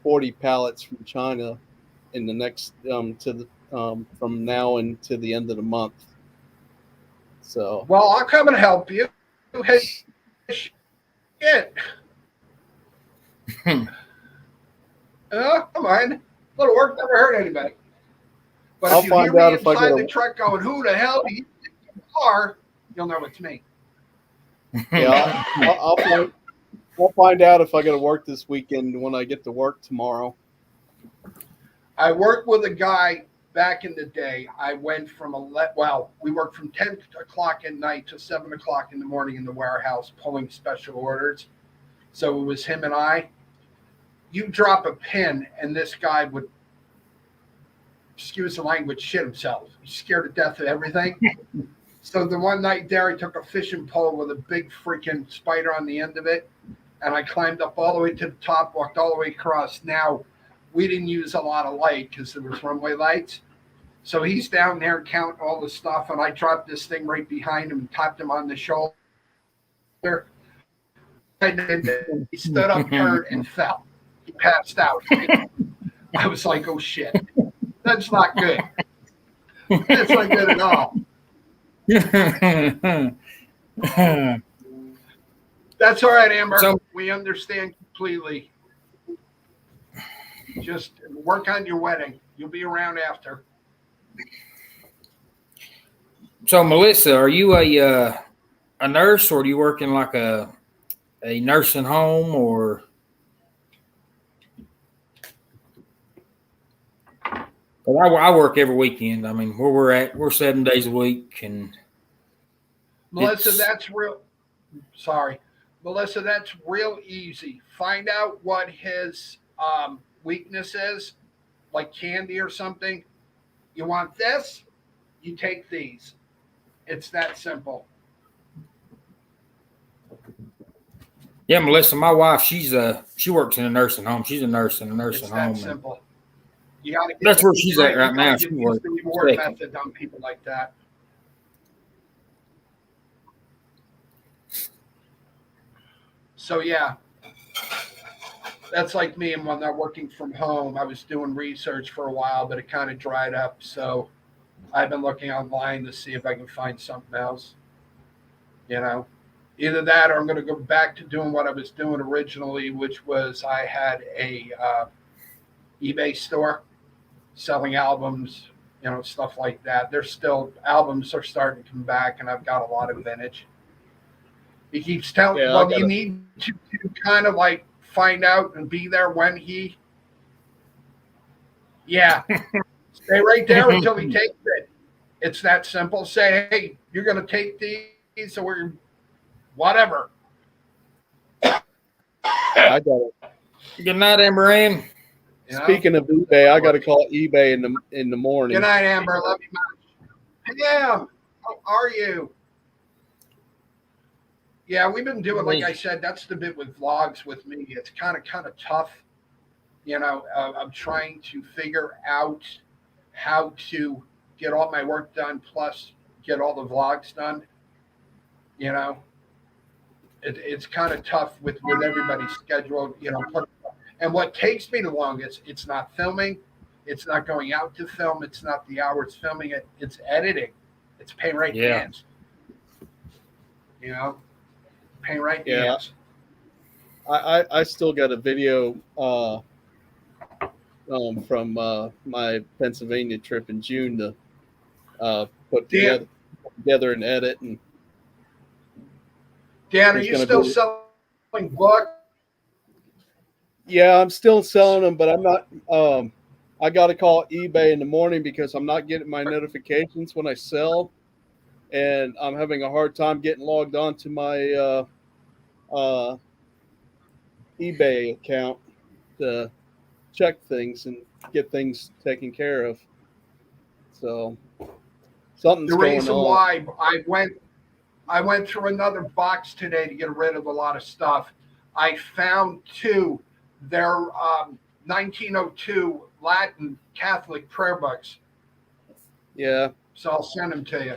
40 pallets from China in the next from now into the end of the month. So well, I'll come and help you. Hey, shit. Come on. A little work never hurt anybody. But I'll if you find hear out me if I inside get the truck going, "Who the hell do you think you are?" you'll know it's me. yeah, I'll find out if I got to work this weekend when I get to work tomorrow. I worked with a guy back in the day. I went from we worked from 10 o'clock at night to 7 o'clock in the morning in the warehouse pulling special orders. So it was him and I. You drop a pin and this guy would, excuse the language, shit himself. He's scared to death of everything. So the one night Derry took a fishing pole with a big freaking spider on the end of it. And I climbed up all the way to the top, walked all the way across. Now, we didn't use a lot of light because there was runway lights. So he's down there counting all the stuff. And I dropped this thing right behind him and tapped him on the shoulder. And he stood up, turned, and fell. He passed out. I was like, "Oh, shit. That's not good. That's not good at all." That's all right, Amber. We understand completely. Just work on your wedding. You'll be around after. So, Melissa, are you a nurse, or do you work in like a nursing home, or? I work every weekend. I mean, where we're 7 days a week, and Melissa, that's real. Sorry, Melissa, that's real easy. Find out what his weakness is, like candy or something. You want this? You take these. It's that simple. Yeah, Melissa, my wife, she works in a nursing home. She's a nurse in a nursing It's home. that simple. You got to. That's where she's at right now. Use the reward method on people like that. So yeah, that's like me. And when I'm working from home, I was doing research for a while, but it kind of dried up. So I've been looking online to see if I can find something else. Either that or I'm going to go back to doing what I was doing originally, which was I had a eBay store selling albums, stuff like that. There's still albums are starting to come back, and I've got a lot of vintage. He keeps telling, Yeah, well, you need to kind of like find out and be there when he, yeah, stay right there until he takes it. It's that simple. Say, hey, you're going to take these, so we're whatever. I got it. Good night, Amber Ann. Speaking of eBay, I got to call eBay in the morning. Good night, Amber. Love you much. Yeah, how are you? Yeah, we've been doing, like I said, that's the bit with vlogs with me. It's kind of tough. I'm trying to figure out how to get all my work done, plus get all the vlogs done. It's kind of tough with everybody's schedule. And what takes me the longest, it's not filming, it's not going out to film, it's not the hours filming it, it's editing. It's pain right in the hands. Pain right in the hands. I still got a video from my Pennsylvania trip in June to put together and edit. And Dan, are you still selling books? Yeah, I'm still selling them, but I'm not. I got to call eBay in the morning because I'm not getting my notifications when I sell, and I'm having a hard time getting logged on to my eBay account to check things and get things taken care of. So something's going on. The reason why I went through another box today to get rid of a lot of stuff. I found two. They're 1902 Latin Catholic prayer books. Yeah. So I'll send them to you.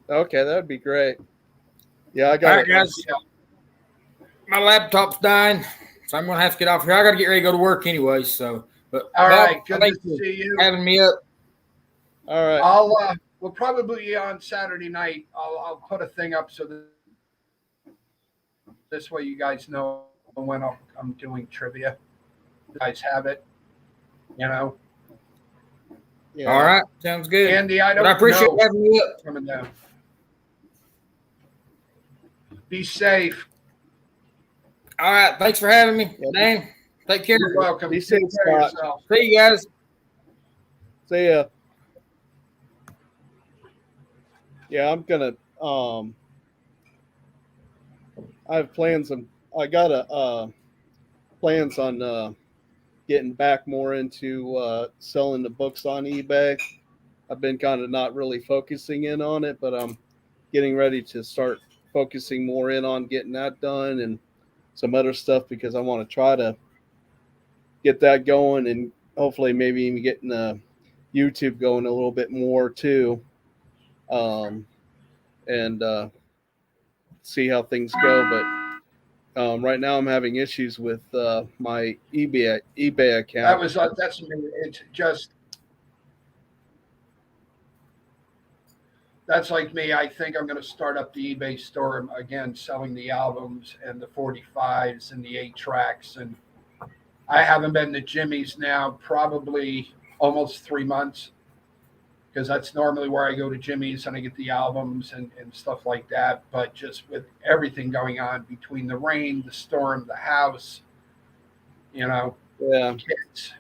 Okay, that would be great. Yeah, I got All right, guys. My laptop's dying, so I'm going to have to get off here. I got to get ready to go to work anyway. So, but all Bob, right, good thanks to see you. Having me up. All right. We'll probably on Saturday night. I'll put a thing up so that this way you guys know when I'm doing trivia. You guys have it, Yeah. All right, sounds good. Andy, I appreciate having me up. Coming down. Be safe. All right, thanks for having me, Dan. Take care. You're welcome. Be safe, Take care of Scott. yourself. See you guys. See ya. Yeah, I'm gonna. I have plans. I got plans on getting back more into selling the books on eBay. I've been kind of not really focusing in on it, but I'm getting ready to start focusing more in on getting that done and some other stuff because I want to try to get that going and hopefully maybe even getting YouTube going a little bit more too. And see how things go. But right now I'm having issues with my eBay account. That's it's just that's like me. I think I'm going to start up the eBay store again, selling the albums and the 45s and the 8-tracks. And I haven't been to Jimmy's now probably almost 3 months because that's normally where I go to Jimmy's and I get the albums and stuff like that. But just with everything going on between the rain, the storm, the house, kids,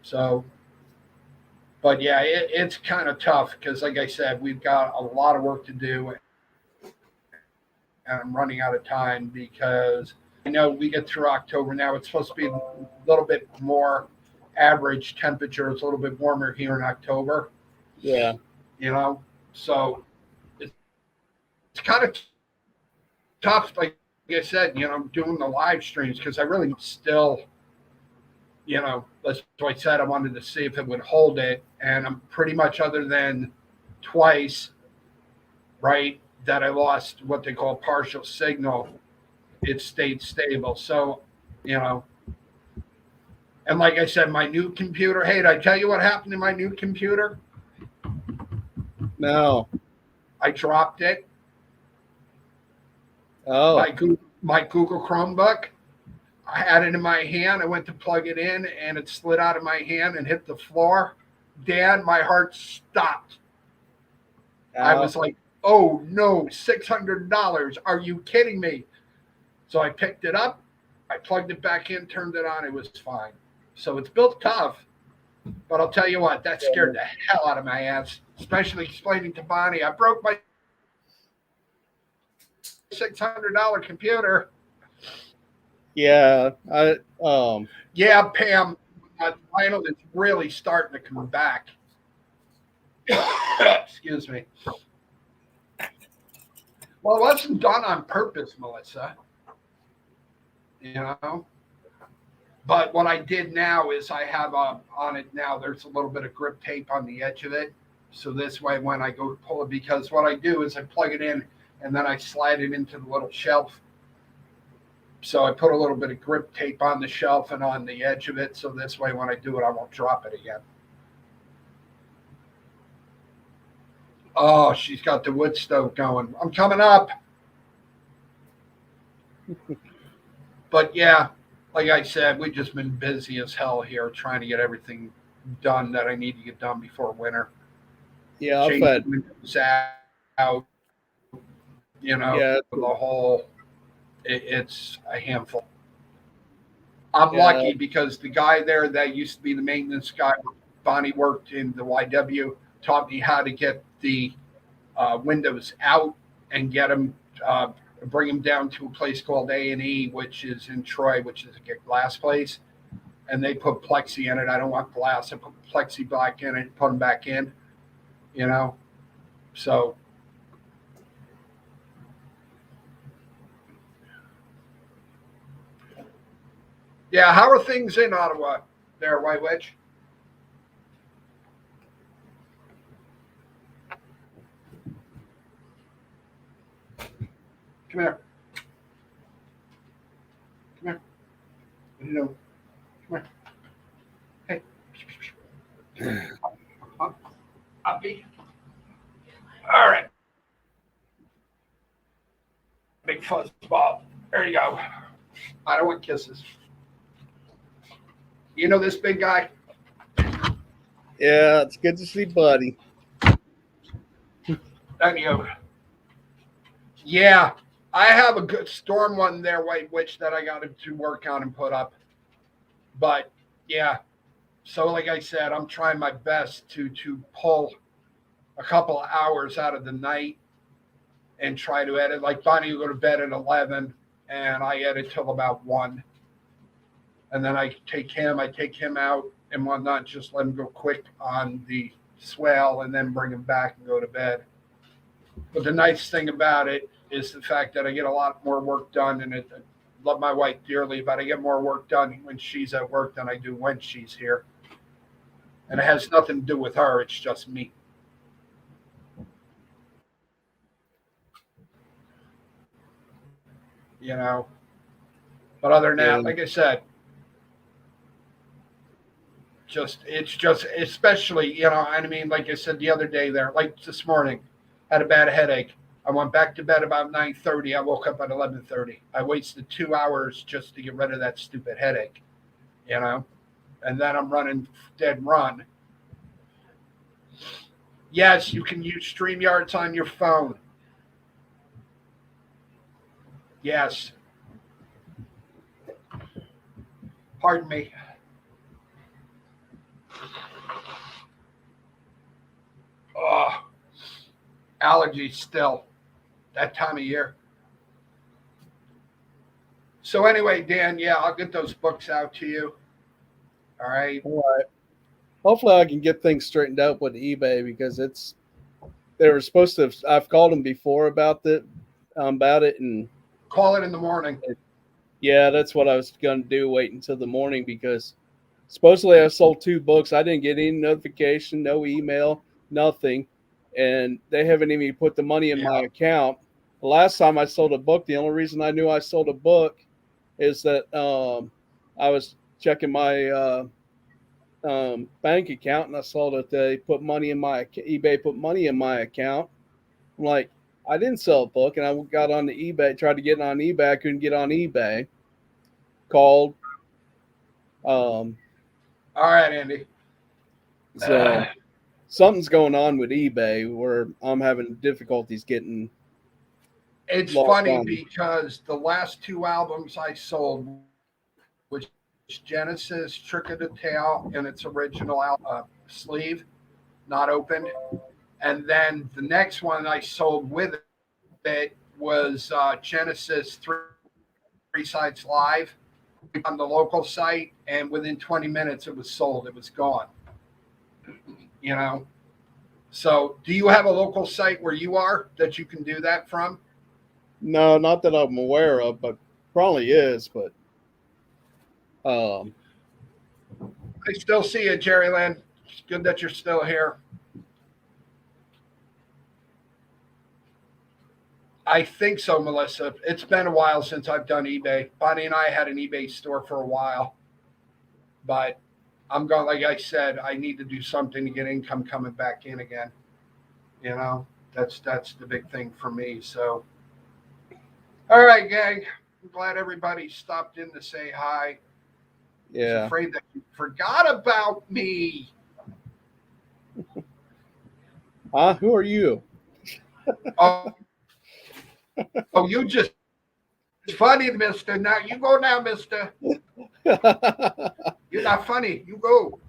so. But yeah, it's kind of tough because, like I said, we've got a lot of work to do, and I'm running out of time because I know we get through October now. It's supposed to be a little bit more average temperature. It's a little bit warmer here in October. Yeah, so it's kind of tough. Like I said, doing the live streams because I really still. That's what I said. I wanted to see if it would hold it. And I'm pretty much, other than twice, right, that I lost what they call partial signal, it stayed stable. So, and like I said, my new computer, hey, did I tell you what happened to my new computer? No. I dropped it. Oh, My Google Chromebook. I had it in my hand. I went to plug it in, and it slid out of my hand and hit the floor. Dan, my heart stopped. I was like, "Oh no, $600! Are you kidding me?" So I picked it up. I plugged it back in, turned it on. It was fine. So it's built tough. But I'll tell you what, that scared the hell out of my ass, especially explaining to Bonnie, I broke my $600 computer. yeah. Yeah, Pam, vinyl is really starting to come back. Excuse me. Well, it wasn't done on purpose, Melissa. You know? But what I did now is I have on it now, there's a little bit of grip tape on the edge of it. So this way, when I go to pull it, because what I do is I plug it in and then I slide it into the little shelf. So I put a little bit of grip tape on the shelf and on the edge of it. So this way, when I do it, I won't drop it again. Oh, she's got the wood stove going. I'm coming up. But yeah, like I said, we've just been busy as hell here trying to get everything done that I need to get done before winter. Yeah, I've Change had, the windows out, you know, yeah, the whole, it's a handful. I'm Yeah. lucky because the guy there that used to be the maintenance guy, Bonnie worked in the YW, taught me how to get the windows out and get them, bring them down to a place called A&E, which is in Troy, which is a glass place. And they put plexi in it. I don't want glass. I put plexi back in it, put them back in, you know. So yeah, how are things in Ottawa there, White Witch? Come here. Come here. You know, come here. Hey. Uppy. All right. Big fuzzball. There you go. I don't want kisses. You know this big guy? yeah, it's good to see Buddy. There you go. Yeah, I have a good storm one there, White Witch, that I got to work on and put up. But yeah, so like I said, I'm trying my best to pull a couple of hours out of the night and try to edit. Like Bonnie will go to bed at 11, and I edit till about 1. And then I take him out and whatnot, just let him go quick on the swell and then bring him back and go to bed. But the nice thing about it is the fact that I get a lot more work done, and I love my wife dearly, but I get more work done when she's at work than I do when she's here. And it has nothing to do with her. It's just me. You know, but other than that, like I said, it's just especially, you know, I mean, like I said the other day there, like this morning, had a bad headache. I went back to bed about 9:30. I woke up at 11:30. I wasted 2 hours just to get rid of that stupid headache, you know, and then I'm running dead run. Yes, you can use StreamYards on your phone. Yes. Pardon me. Oh, allergies still. That time of year. So anyway, Dan, yeah, I'll get those books out to you. All right. All right. Hopefully, I can get things straightened out with eBay because they were supposed to. I've called them before about it, and Call it in the morning. yeah, that's what I was going to do. Wait until the morning because supposedly I sold 2 books. I didn't get any notification, no email, nothing, and they haven't even put the money in my account. The last time I sold a book, the only reason I knew I sold a book is that I was checking my bank account and I saw that they put money in my eBay put money in my account, I'm like, I didn't sell a book, and I got on the eBay, tried to get on eBay. I couldn't get on eBay. Called. Um, All right, Andy. so something's going on with eBay where I'm having difficulties getting. It's Logged funny on. because the last 2 albums I sold, which Genesis, Trick of the Tail, and its original sleeve, not opened. And then the next one I sold with it was Genesis Three Sides Live on the local site. And within 20 minutes, it was sold. It was gone. You know? So do you have a local site where you are that you can do that from? No, not that I'm aware of, but probably is. But I still see you, Jerry Lynn. It's good that you're still here. I think so, Melissa. It's been a while since I've done eBay. Bonnie and I had an eBay store for a while, but I'm going, like I said, I need to do something to get income coming back in again. You know, that's the big thing for me. So, all right, gang. I'm glad everybody stopped in to say hi. I was yeah, afraid that you forgot about me. who are you? Oh, you just funny, mister. Now you go now, mister. You're not funny. You go.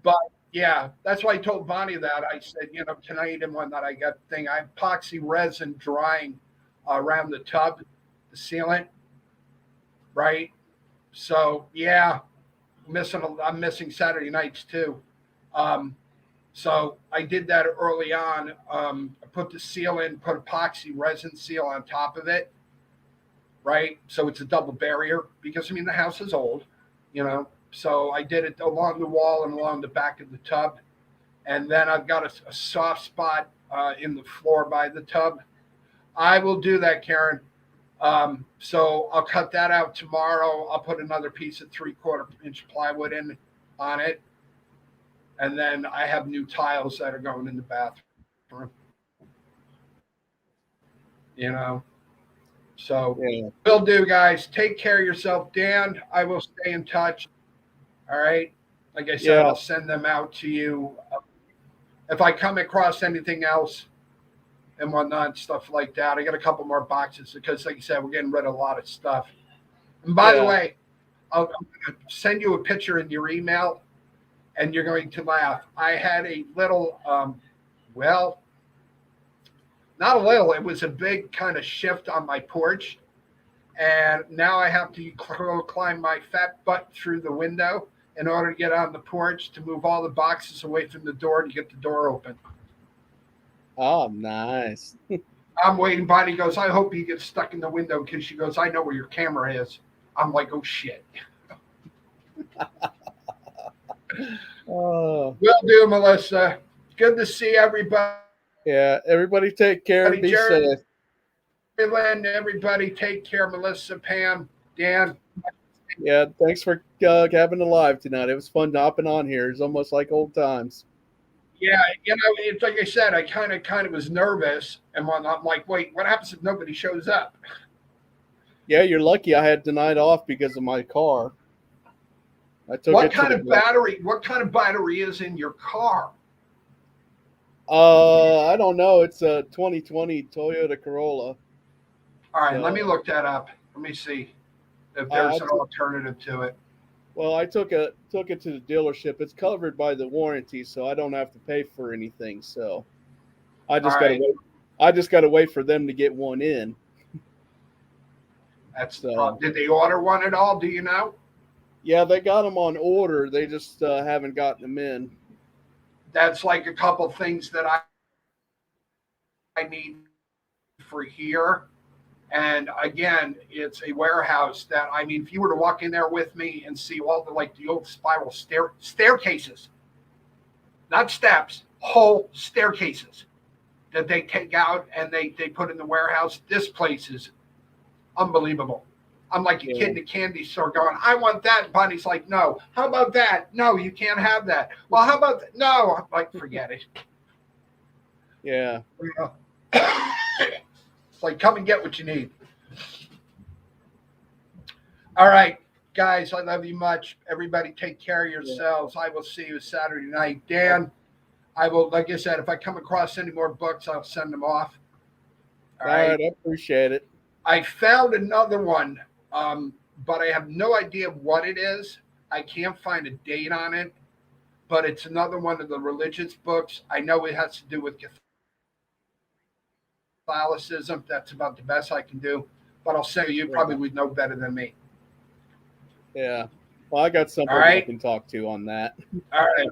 But yeah, that's why I told Bonnie that. I said, you know, tonight and one that I got thing, I have epoxy resin drying around the tub, the sealant, right? So yeah, I'm missing Saturday nights too. So I did that early on. I put the seal in, put epoxy resin seal on top of it, right? So it's a double barrier because I mean the house is old, you know. So I did it along the wall and along the back of the tub, and then I've got a soft spot in the floor by the tub. I will do that, Karen. So I'll cut that out tomorrow. I'll put another piece of 3/4-inch plywood in on it. And then I have new tiles that are going in the bathroom. You know, so Yeah, will do, guys. Take care of yourself, Dan. I will stay in touch. All right. Like I said, yeah, I'll send them out to you. If I come across anything else and whatnot, stuff like that, I got a couple more boxes because, like I said, we're getting rid of a lot of stuff. And by the yeah. way, I'm going to send you a picture in your email, and you're going to laugh. I had a little, well, not a little, it was a big kind of shift on my porch. And now I have to climb my fat butt through the window in order to get on the porch to move all the boxes away from the door to get the door open. Oh, nice. I'm waiting. Bonnie goes, I hope he gets stuck in the window because she goes, I know where your camera is. I'm like, oh, shit. Oh, Will do, Melissa. Good to see everybody. yeah. Everybody take care and be Jerry, safe. Lynn, everybody take care. Melissa, Pam, Dan. Yeah, thanks for having the live tonight. It was fun hopping on here. It's almost like old times. Yeah, you know, it's like I said, I kind of was nervous and whatnot. I'm like, wait, what happens if nobody shows up? Yeah, you're lucky I had tonight off because of my car. I took What it to kind the of battery? What kind of battery is in your car? I don't know. It's a 2020 Toyota Corolla. All right, So, let me look that up. Let me see if there's an alternative to it. Well, I took it to the dealership. It's covered by the warranty, so I don't have to pay for anything. So I just All gotta right. wait. I just gotta wait for them to get one in. That's So- the problem. Did they order one at all? Do you know? Yeah, they got them on order. They just haven't gotten them in. That's like a couple things that I need for here. And again, it's a warehouse that, I mean, if you were to walk in there with me and see all the old spiral staircases, not steps, whole staircases that they take out and they put in the warehouse, this place is unbelievable. I'm like a kid in a candy store going, I want that. And Bonnie's like, no. How about that? No, you can't have that. Well, how about that? No. I'm like, forget it. Yeah. It's like, come and get what you need. All right, guys, I love you much. Everybody take care of yourselves. I will see you Saturday night. Dan, I will, like I said, if I come across any more books, I'll send them off. All right. I appreciate it. I found another one, but I have no idea what it is. I can't find a date on it, but it's another one of the religious books. I know it has to do with Catholicism. That's about the best I can do. But I'll say you probably would know better than me. Yeah. Well, I got somebody I can talk to on that. All right.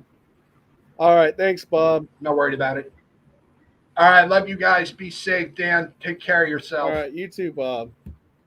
All right. Thanks, Bob. Not worried about it. All right. Love you guys. Be safe, Dan. Take care of yourself. All right. You too, Bob.